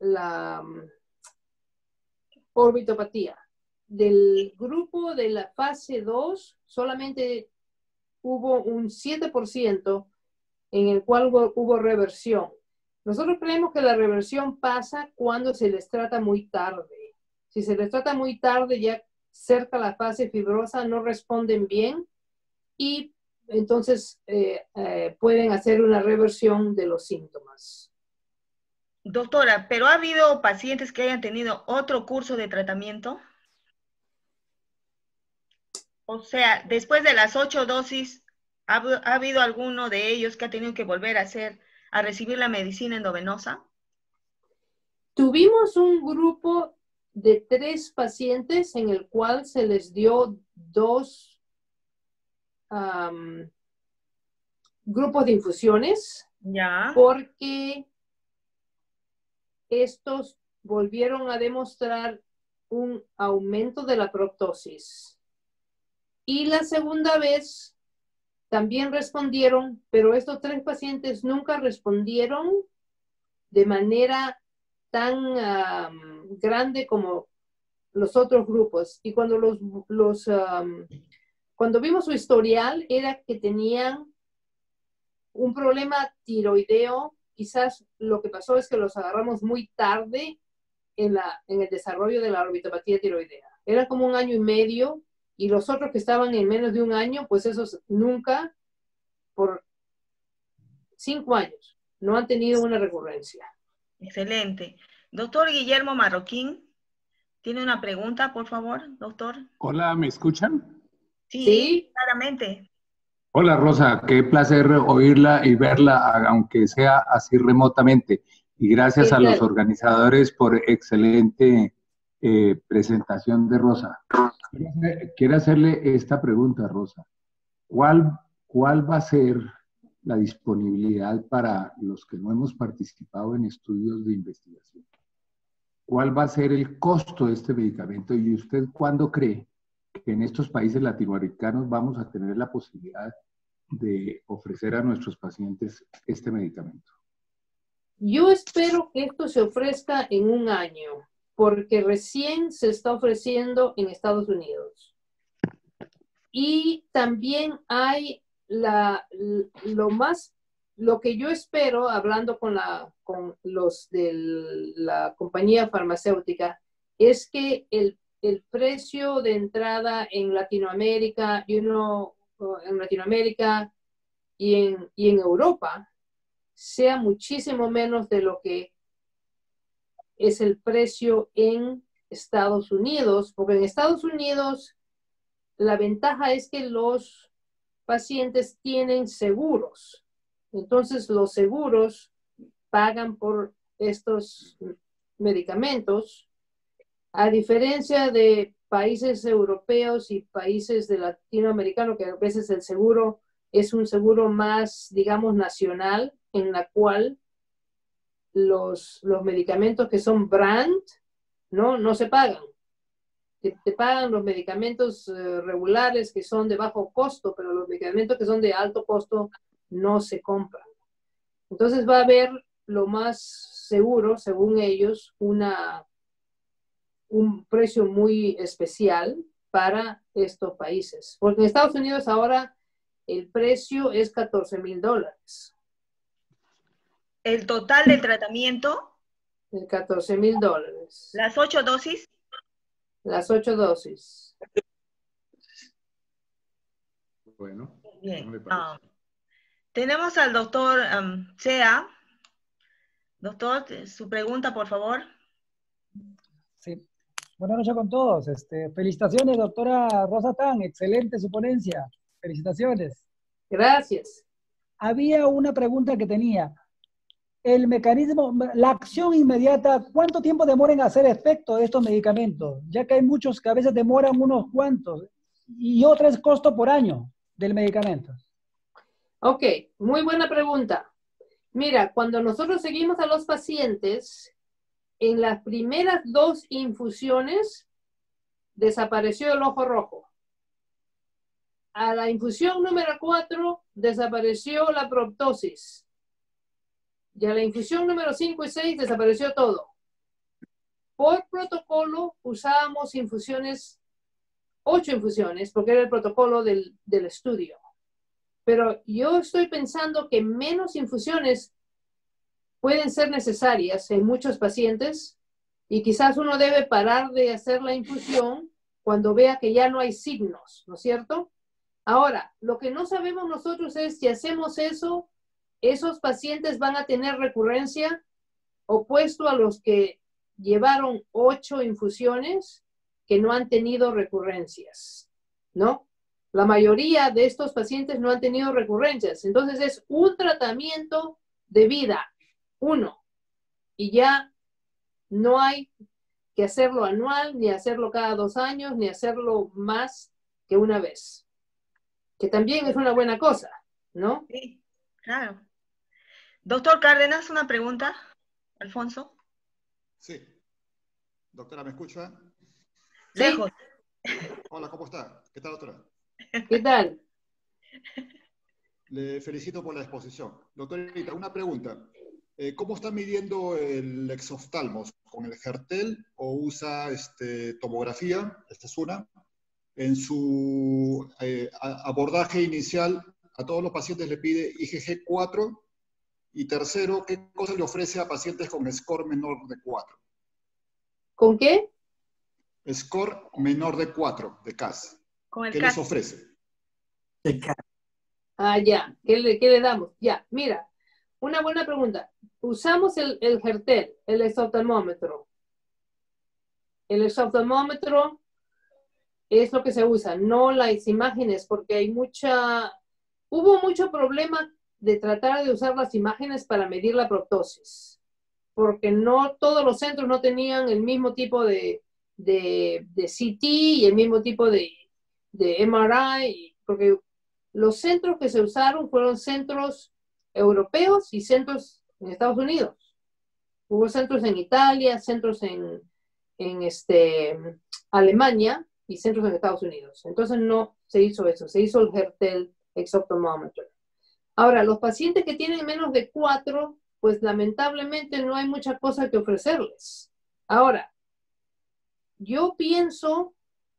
orbitopatía. Del grupo de la fase 2, solamente hubo un 7% en el cual hubo reversión. Nosotros creemos que la reversión pasa cuando se les trata muy tarde. Si se les trata muy tarde, ya cerca la fase fibrosa, no responden bien, y entonces pueden hacer una reversión de los síntomas. Doctora, ¿pero ha habido pacientes que hayan tenido otro curso de tratamiento? O sea, después de las 8 dosis, ¿ha habido alguno de ellos que ha tenido que volver a recibir la medicina endovenosa? Tuvimos un grupo de 3 pacientes en el cual se les dio 2 grupos de infusiones. Ya. Porque estos volvieron a demostrar un aumento de la proptosis. Y la segunda vez también respondieron, pero estos 3 pacientes nunca respondieron de manera tan grande como los otros grupos. Y cuando cuando vimos su historial, era que tenían un problema tiroideo. Quizás lo que pasó es que los agarramos muy tarde en el desarrollo de la orbitopatía tiroidea. Era como 1 año y medio, y los otros que estaban en menos de 1 año, pues esos nunca, por 5 años, no han tenido una recurrencia. Excelente. Doctor Guillermo Marroquín, ¿tiene una pregunta, por favor, doctor? Hola, ¿me escuchan? Sí, claramente. Hola, Rosa, qué placer oírla y verla, aunque sea así remotamente. Y gracias a los organizadores por excelente presentación de Rosa. Quiero hacerle esta pregunta, Rosa. ¿Cuál va a ser la disponibilidad para los que no hemos participado en estudios de investigación? ¿Cuál va a ser el costo de este medicamento? ¿Y usted cuándo cree que en estos países latinoamericanos vamos a tener la posibilidad de ofrecer a nuestros pacientes este medicamento? Yo espero que esto se ofrezca en 1 año, porque recién se está ofreciendo en Estados Unidos. Y también hay la lo que yo espero, hablando con los de la compañía farmacéutica, es que el precio de entrada en Latinoamérica, y en Europa sea muchísimo menos de lo que es el precio en Estados Unidos, porque en Estados Unidos la ventaja es que los pacientes tienen seguros. Entonces los seguros pagan por estos medicamentos, a diferencia de países europeos y países de latinoamericanos, que a veces el seguro es un seguro más, digamos, nacional, en la cual los medicamentos que son brand, no se pagan. Te pagan los medicamentos regulares que son de bajo costo, pero los medicamentos que son de alto costo no se compran. Entonces va a haber lo más seguro, según ellos, un precio muy especial para estos países. Porque en Estados Unidos ahora el precio es $14,000. ¿El total del tratamiento? $14,000. ¿Las 8 dosis? Las 8 dosis. Bueno, Bien. ¿cómo le parece? Tenemos al doctor Sea. Doctor, su pregunta, por favor. Sí. Buenas noches con todos. Felicitaciones, doctora Rosa Tan. Excelente su ponencia. Felicitaciones. Gracias. Había una pregunta que tenía. El mecanismo, la acción inmediata, ¿cuánto tiempo demora en hacer efecto de estos medicamentos? Ya que hay muchos que a veces demoran unos cuantos y otro es costo por año del medicamento. Ok, muy buena pregunta. Mira, cuando nosotros seguimos a los pacientes, en las primeras 2 infusiones desapareció el ojo rojo. A la infusión número 4 desapareció la proptosis. Y a la infusión número 5 y 6 desapareció todo. Por protocolo usábamos 8 infusiones, porque era el protocolo del estudio. Pero yo estoy pensando que menos infusiones pueden ser necesarias en muchos pacientes y quizás uno debe parar de hacer la infusión cuando vea que ya no hay signos, ¿no es cierto? Ahora, lo que no sabemos nosotros es si hacemos eso, esos pacientes van a tener recurrencia, opuesto a los que llevaron 8 infusiones que no han tenido recurrencias, ¿no? La mayoría de estos pacientes no han tenido recurrencias. Entonces es un tratamiento de vida, uno, y ya no hay que hacerlo anual, ni hacerlo cada 2 años, ni hacerlo más que una vez, que también es una buena cosa, ¿no? Sí, claro. Doctor Cárdenas, una pregunta. Alfonso. Sí. Doctora, ¿me escucha? Sí. Lejos. Hola, ¿cómo está? ¿Qué tal, doctora? ¿Qué tal? Le felicito por la exposición. Doctorita, una pregunta. ¿Cómo está midiendo el exoftalmos? ¿Con el Hertel o usa tomografía? Esta es una. En su abordaje inicial, a todos los pacientes le pide IgG 4. Y tercero, ¿qué cosa le ofrece a pacientes con score menor de 4? ¿Con qué? Score menor de 4 de CAS. Con el ¿Qué les ofrece? Ah, ya. ¿Qué le damos? Ya, mira. Una buena pregunta. Usamos el Hertel, el exoftalmómetro. El exoftalmómetro es lo que se usa, no las imágenes, porque hubo mucho problema de tratar de usar las imágenes para medir la proptosis, porque no todos los centros no tenían el mismo tipo de CT y el mismo tipo de MRI, porque los centros que se usaron fueron centros europeos y centros en Estados Unidos. Hubo centros en Italia, centros en Alemania y centros en Estados Unidos. Entonces no se hizo eso, se hizo el Hertel exophthalmometer. Ahora, los pacientes que tienen menos de 4, pues lamentablemente no hay mucha cosa que ofrecerles. Ahora, yo pienso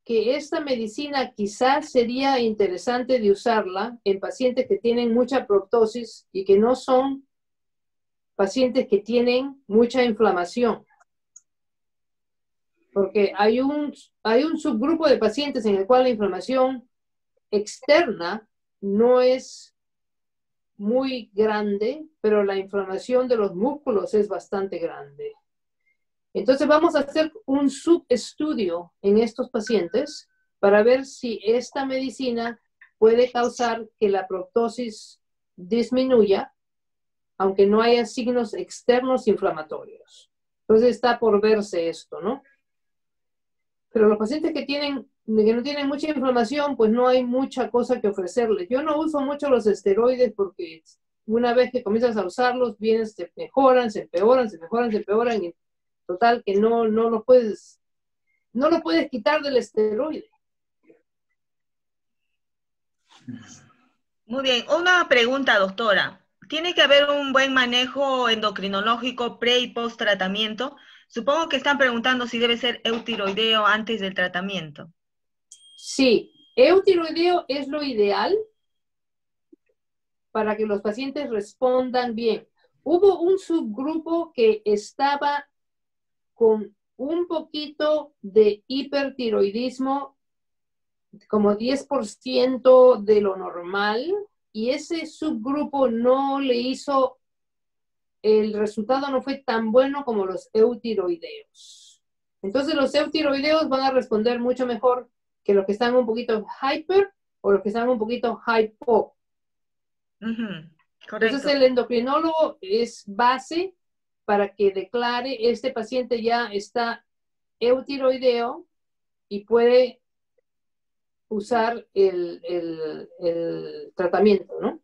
que esta medicina quizás sería interesante de usarla en pacientes que tienen mucha proptosis y que no son pacientes que tienen mucha inflamación. Porque hay un subgrupo de pacientes en el cual la inflamación externa no es muy grande, pero la inflamación de los músculos es bastante grande. Entonces vamos a hacer un subestudio en estos pacientes para ver si esta medicina puede causar que la proptosis disminuya, aunque no haya signos externos inflamatorios. Entonces está por verse esto, ¿no? Pero los pacientes que no tienen mucha inflamación, pues no hay mucha cosa que ofrecerles. Yo no uso mucho los esteroides porque una vez que comienzas a usarlos, se mejoran, se empeoran, se mejoran, se empeoran, y total que no lo puedes quitar del esteroide. Muy bien, una pregunta, doctora. ¿Tiene que haber un buen manejo endocrinológico pre y post tratamiento? Supongo que están preguntando si debe ser eutiroideo antes del tratamiento. Sí, eutiroideo es lo ideal para que los pacientes respondan bien. Hubo un subgrupo que estaba con un poquito de hipertiroidismo, como 10% de lo normal, y ese subgrupo el resultado no fue tan bueno como los eutiroideos. Entonces los eutiroideos van a responder mucho mejor que los que están un poquito hyper o los que están un poquito hypo. Correcto. Entonces el endocrinólogo es base para que declare este paciente ya está eutiroideo y puede usar el tratamiento, ¿no?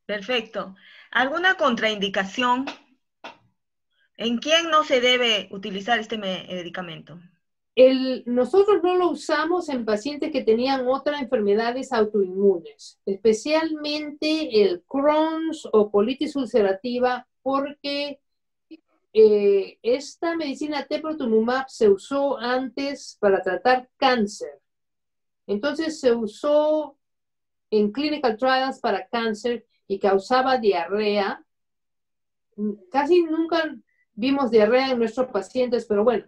Perfecto. ¿Alguna contraindicación? ¿En quién no se debe utilizar este medicamento? Nosotros no lo usamos en pacientes que tenían otras enfermedades autoinmunes, especialmente el Crohn's o colitis ulcerativa, porque esta medicina teprotumumab se usó antes para tratar cáncer. Entonces se usó en clinical trials para cáncer y causaba diarrea. Casi nunca vimos diarrea en nuestros pacientes, pero bueno,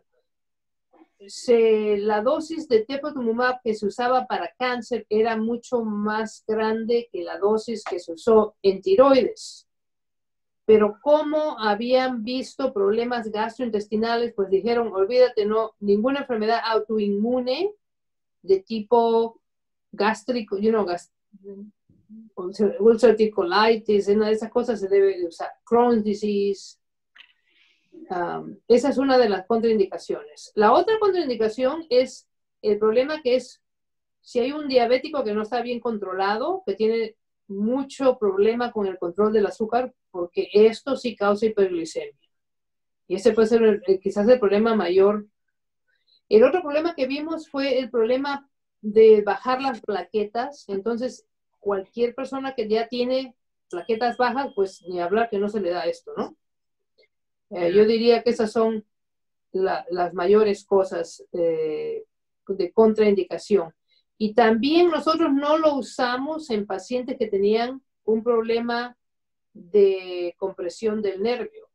la dosis de teprotumumab que se usaba para cáncer era mucho más grande que la dosis que se usó en tiroides. Pero como habían visto problemas gastrointestinales, pues dijeron, olvídate, ninguna enfermedad autoinmune de tipo gástrico, ulcerative colitis, una de esas cosas se debe de usar. Crohn's disease. Esa es una de las contraindicaciones. La otra contraindicación es el problema que es si hay un diabético que no está bien controlado, que tiene mucho problema con el control del azúcar, porque esto sí causa hiperglicemia. Y ese puede ser quizás el problema mayor. El otro problema que vimos fue el problema de bajar las plaquetas. Entonces, cualquier persona que ya tiene plaquetas bajas, pues ni hablar que no se le da esto, ¿no? Yo diría que esas son las mayores cosas de contraindicación. Y también nosotros no lo usamos en pacientes que tenían un problema de compresión del nervio.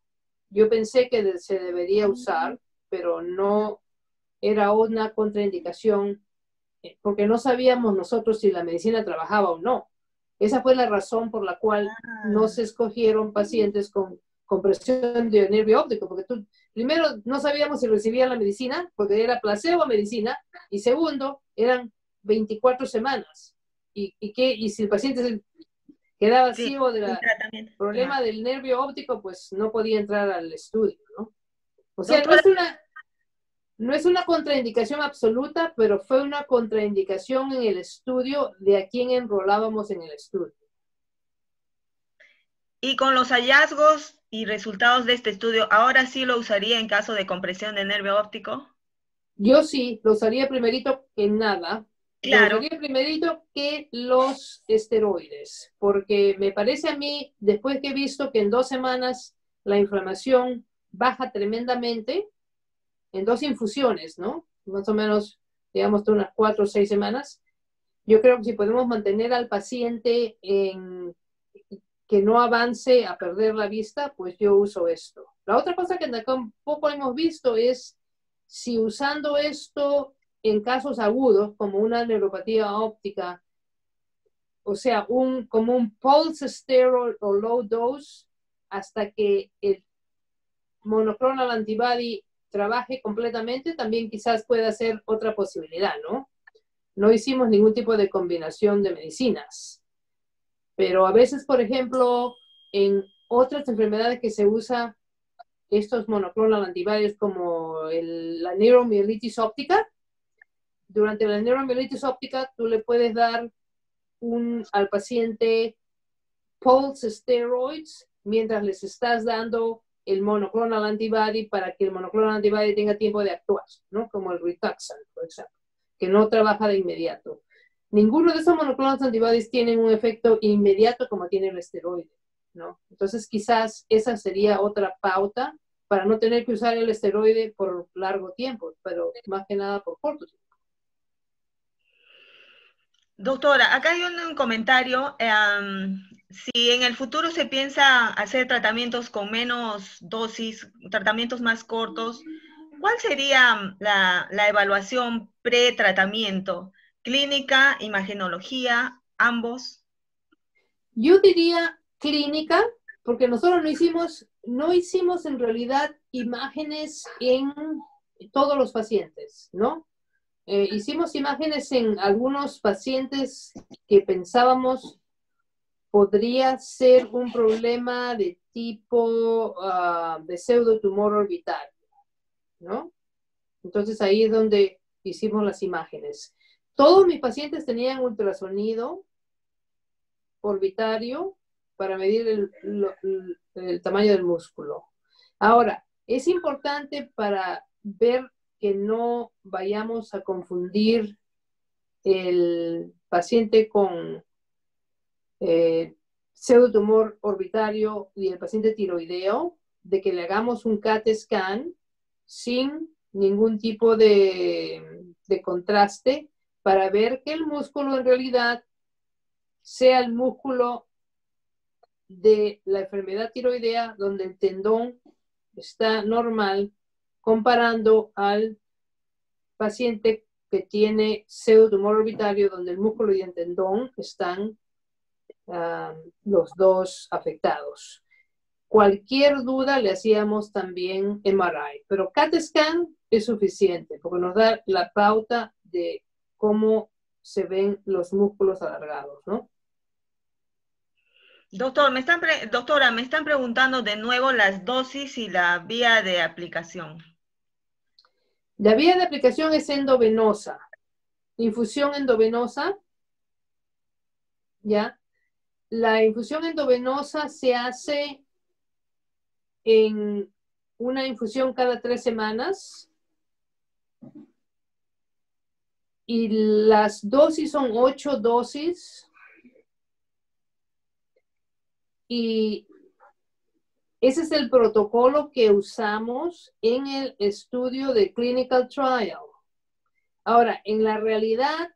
Yo pensé que se debería usar, pero no era una contraindicación porque no sabíamos nosotros si la medicina trabajaba o no. Esa fue la razón por la cual no se escogieron pacientes con compresión de nervio óptico, porque primero no sabíamos si recibían la medicina, porque era placebo medicina, y segundo, eran 24 semanas. Y si el paciente quedaba ciego del problema del nervio óptico, pues no podía entrar al estudio, ¿no? O sea, no es una contraindicación absoluta, pero fue una contraindicación en el estudio de a quién enrolábamos en el estudio. Y con los hallazgos y resultados de este estudio, ¿ahora sí lo usaría en caso de compresión de nervio óptico? Yo sí, lo usaría primerito que nada. Claro. Lo usaría primerito que los esteroides, porque me parece a mí, después que he visto que en 2 semanas la inflamación baja tremendamente, en 2 infusiones, ¿no? Más o menos digamos, de unas 4 o 6 semanas. Yo creo que si podemos mantener al paciente en que no avance a perder la vista, pues yo uso esto. La otra cosa que tampoco hemos visto es si usando esto en casos agudos, como una neuropatía óptica, o sea, como un pulse steroid o low dose, hasta que el monoclonal antibody trabaje completamente, también quizás pueda ser otra posibilidad, ¿no? No hicimos ningún tipo de combinación de medicinas. Pero a veces, por ejemplo, en otras enfermedades que se usa estos monoclonal antibodies como la neuromielitis óptica, durante la neuromielitis óptica tú le puedes dar al paciente pulse steroids mientras les estás dando el monoclonal antibody para que el monoclonal antibody tenga tiempo de actuar, ¿no? Como el Rituxan, por ejemplo, que no trabaja de inmediato. Ninguno de esos monoclonales antibodies tienen un efecto inmediato como tiene el esteroide, ¿no? Entonces quizás esa sería otra pauta para no tener que usar el esteroide por largo tiempo, pero más que nada por corto tiempo. Doctora, acá hay un comentario. Si en el futuro se piensa hacer tratamientos con menos dosis, tratamientos más cortos, ¿cuál sería la evaluación pre-tratamiento? ¿Clínica, imagenología, ambos? Yo diría clínica, porque nosotros no hicimos en realidad imágenes en todos los pacientes, ¿no? Hicimos imágenes en algunos pacientes que pensábamos podría ser un problema de tipo de pseudotumor orbital, ¿no? Entonces ahí es donde hicimos las imágenes. Todos mis pacientes tenían ultrasonido orbitario para medir el tamaño del músculo. Ahora, es importante para ver que no vayamos a confundir el paciente con pseudotumor orbitario y el paciente tiroideo, de que le hagamos un CAT scan sin ningún tipo de contraste para ver que el músculo en realidad sea el músculo de la enfermedad tiroidea donde el tendón está normal, comparando al paciente que tiene pseudotumor orbitario donde el músculo y el tendón están los dos afectados. Cualquier duda le hacíamos también MRI, pero CAT scan es suficiente porque nos da la pauta de cómo se ven los músculos alargados, ¿no? Doctora, me están preguntando de nuevo las dosis y la vía de aplicación. La vía de aplicación es endovenosa. Infusión endovenosa, ¿ya? La infusión endovenosa se hace en una infusión cada 3 semanas. Y las dosis son 8 dosis. Y ese es el protocolo que usamos en el estudio de clinical trial. Ahora, en la realidad,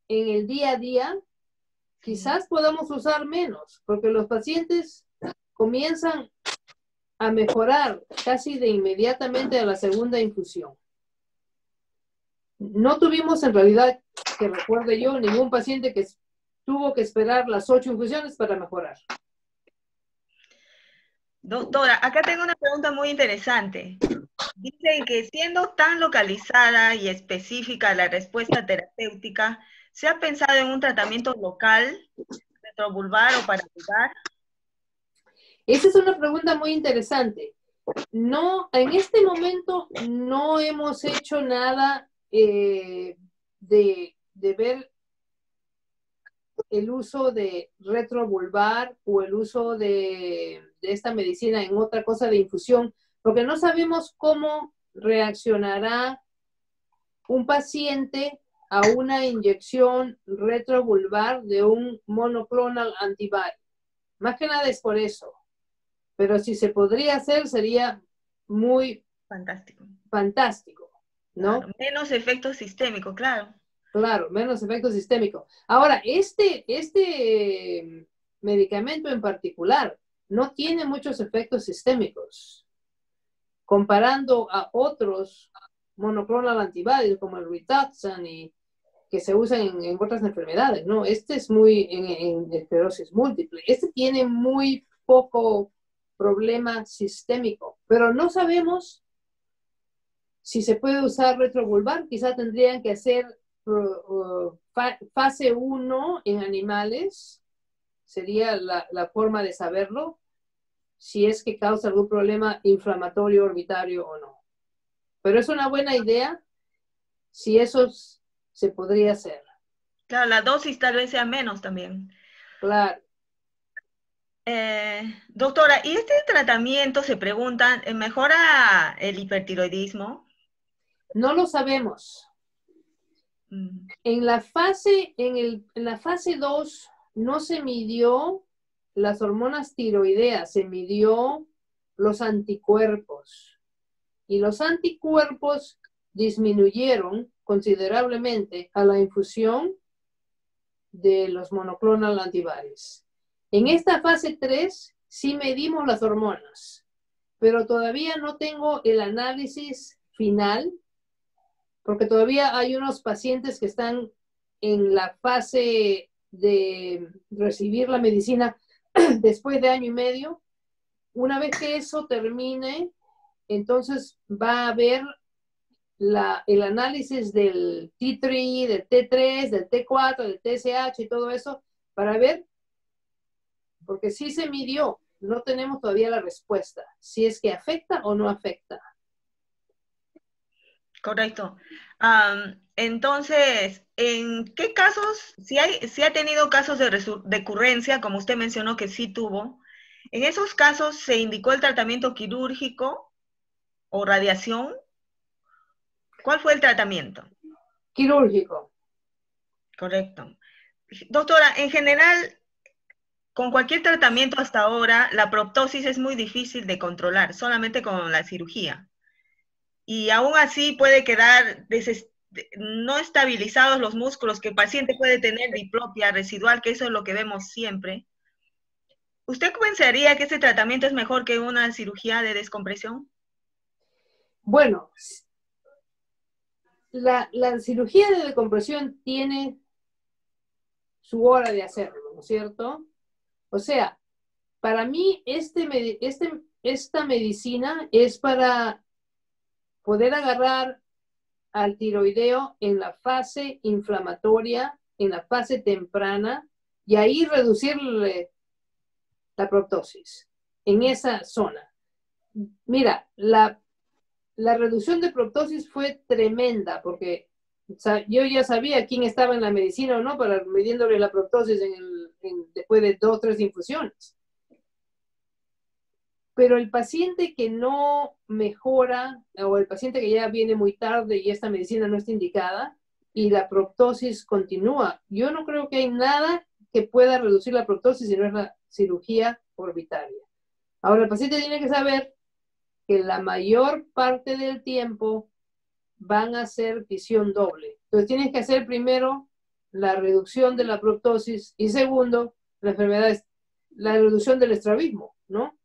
en el día a día, quizás podamos usar menos, porque los pacientes comienzan a mejorar casi de inmediatamente a la segunda infusión. No tuvimos en realidad, que recuerde yo, ningún paciente que tuvo que esperar las 8 infusiones para mejorar. Doctora, acá tengo una pregunta muy interesante. Dicen que siendo tan localizada y específica la respuesta terapéutica, ¿se ha pensado en un tratamiento local, retrovulvar o paravulvar? Esa es una pregunta muy interesante. No, en este momento no hemos hecho nada de ver el uso de retrovulvar o el uso de esta medicina en otra cosa de infusión, porque no sabemos cómo reaccionará un paciente a una inyección retrovulvar de un monoclonal antibody. Más que nada es por eso. Pero si se podría hacer, sería muy fantástico. Fantástico. ¿no? Claro, menos efecto sistémico, claro. Claro, menos efecto sistémico. Ahora, este medicamento en particular no tiene muchos efectos sistémicos, comparando a otros monoclonal antibodies como el Rituxan y que se usan en otras enfermedades, ¿no? Este es muy en esclerosis múltiple. Este tiene muy poco problema sistémico, pero no sabemos si se puede usar retrovulvar. Quizá tendrían que hacer fase 1 en animales, sería la forma de saberlo, si es que causa algún problema inflamatorio orbitario o no. Pero es una buena idea si eso se podría hacer. Claro, la dosis tal vez sea menos también. Claro. Doctora, ¿y este tratamiento, se preguntan, mejora el hipertiroidismo? No lo sabemos. En la fase 2 no se midió las hormonas tiroideas, se midió los anticuerpos. Y los anticuerpos disminuyeron considerablemente a la infusión de los monoclonal antibodies. En esta fase 3 sí medimos las hormonas, pero todavía no tengo el análisis final, porque todavía hay unos pacientes que están en la fase de recibir la medicina después de 1.5 años. Una vez que eso termine, entonces va a haber el análisis del T3, del T3, del T4, del TSH y todo eso, para ver, porque sí se midió, no tenemos todavía la respuesta, si es que afecta o no afecta. Correcto. Entonces, ¿en qué casos, si ha tenido casos de recurrencia, como usted mencionó que sí tuvo, en esos casos se indicó el tratamiento quirúrgico o radiación? ¿Cuál fue el tratamiento? Quirúrgico. Correcto. Doctora, en general, con cualquier tratamiento hasta ahora, la proptosis es muy difícil de controlar, solamente con la cirugía. Y aún así puede quedar no estabilizados los músculos, que el paciente puede tener diplopia residual, que eso es lo que vemos siempre. ¿Usted pensaría que este tratamiento es mejor que una cirugía de descompresión? Bueno, la cirugía de descompresión tiene su hora de hacerlo, ¿no es cierto? O sea, para mí esta medicina es para poder agarrar al tiroideo en la fase inflamatoria, en la fase temprana, y ahí reducirle la proptosis en esa zona. Mira, la reducción de proptosis fue tremenda, porque yo ya sabía quién estaba en la medicina o no para midiéndole la proptosis después de 2 o 3 infusiones. Pero el paciente que no mejora, o el paciente que ya viene muy tarde y esta medicina no está indicada, y la proptosis continúa, yo no creo que hay nada que pueda reducir la proptosis si no es la cirugía orbitaria. Ahora, el paciente tiene que saber que la mayor parte del tiempo van a hacer fisión doble. Entonces tienes que hacer primero la reducción de la proptosis y segundo, la reducción del estrabismo, ¿no?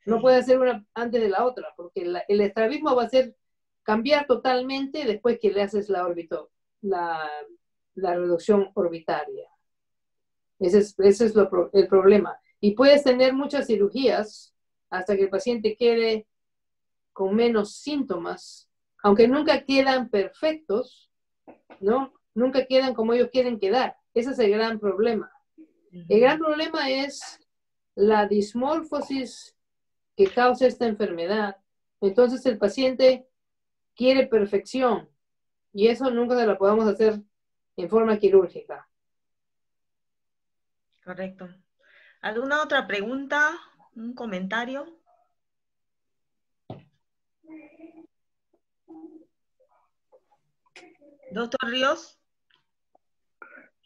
No puede hacer una antes de la otra, porque el estrabismo va a ser cambiar totalmente después que le haces la reducción orbitaria. Ese es el problema. Y puedes tener muchas cirugías hasta que el paciente quede con menos síntomas, aunque nunca quedan perfectos, ¿no? Nunca quedan como ellos quieren quedar. Ese es el gran problema. El gran problema es la dismorfosis que causa esta enfermedad. Entonces el paciente quiere perfección y eso nunca se la podemos hacer en forma quirúrgica. Correcto. ¿Alguna otra pregunta? ¿Un comentario? Doctor Ríos.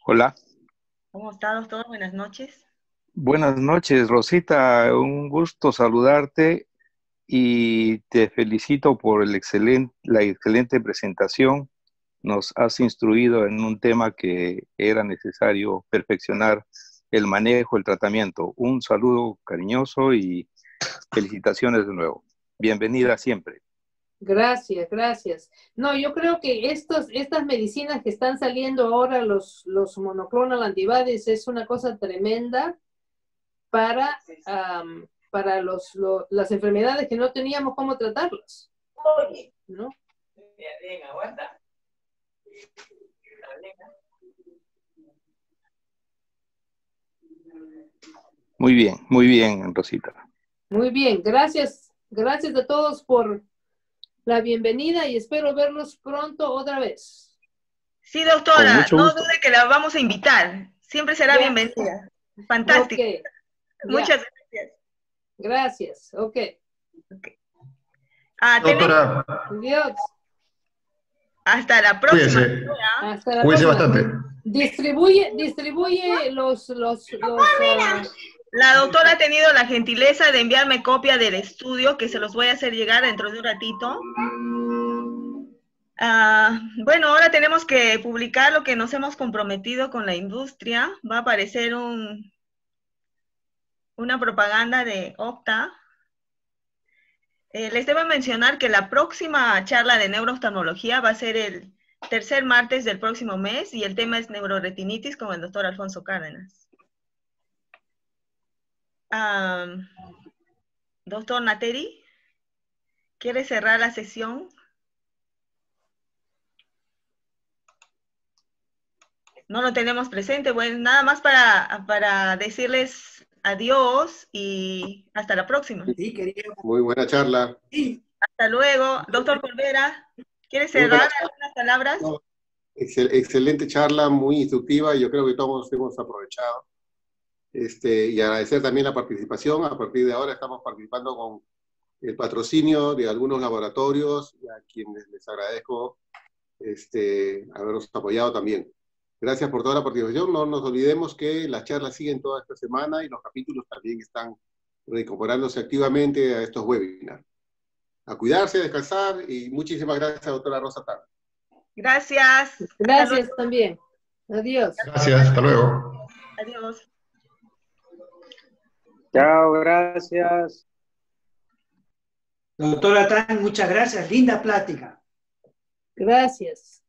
Hola. ¿Cómo está, doctor? Buenas noches. Buenas noches, Rosita. Un gusto saludarte y te felicito por la excelente presentación. Nos has instruido en un tema que era necesario perfeccionar el manejo, el tratamiento. Un saludo cariñoso y felicitaciones de nuevo. Bienvenida siempre. Gracias, gracias. No, yo creo que estas medicinas que están saliendo ahora, los monoclonal antibodies, es una cosa tremenda para las enfermedades que no teníamos cómo tratarlas. ¿No? Bien, aguanta. Muy bien, Rosita. Muy bien, gracias a todos por la bienvenida y espero verlos pronto otra vez. Sí, doctora, no gusto. dude que la vamos a invitar. Siempre será bienvenida. Fantástico. Okay. Muchas gracias. Gracias, ok. Doctora, Adiós. Hasta la próxima. cuídese. Hasta la Cuídese próxima. bastante. Distribuye los La doctora ha tenido la gentileza de enviarme copia del estudio que se los voy a hacer llegar dentro de un ratito. Bueno, ahora tenemos que publicar lo que nos hemos comprometido con la industria. Va a aparecer una propaganda de Octa. Les debo mencionar que la próxima charla de neurooftalmología va a ser el tercer martes del próximo mes y el tema es neuroretinitis con el doctor Alfonso Cárdenas. Doctor Nateri, ¿quiere cerrar la sesión? No lo tenemos presente. Bueno, nada más para decirles adiós y hasta la próxima. Sí, quería. Muy buena charla. Sí. Hasta luego. Doctor Corvera, ¿quiere cerrar algunas palabras? No, excelente charla, muy instructiva, y yo creo que todos hemos aprovechado. Y agradecer también la participación. A partir de ahora estamos participando con el patrocinio de algunos laboratorios, y a quienes les agradezco habernos apoyado también. Gracias por toda la participación. No nos olvidemos que las charlas siguen toda esta semana y los capítulos también están reincorporándose activamente a estos webinars. A cuidarse, a descansar, y muchísimas gracias, doctora Rosa Tarde. Gracias. Gracias también. Adiós. Gracias, hasta luego. Adiós. Chao, gracias. Doctora Tan, muchas gracias. Linda plática. Gracias.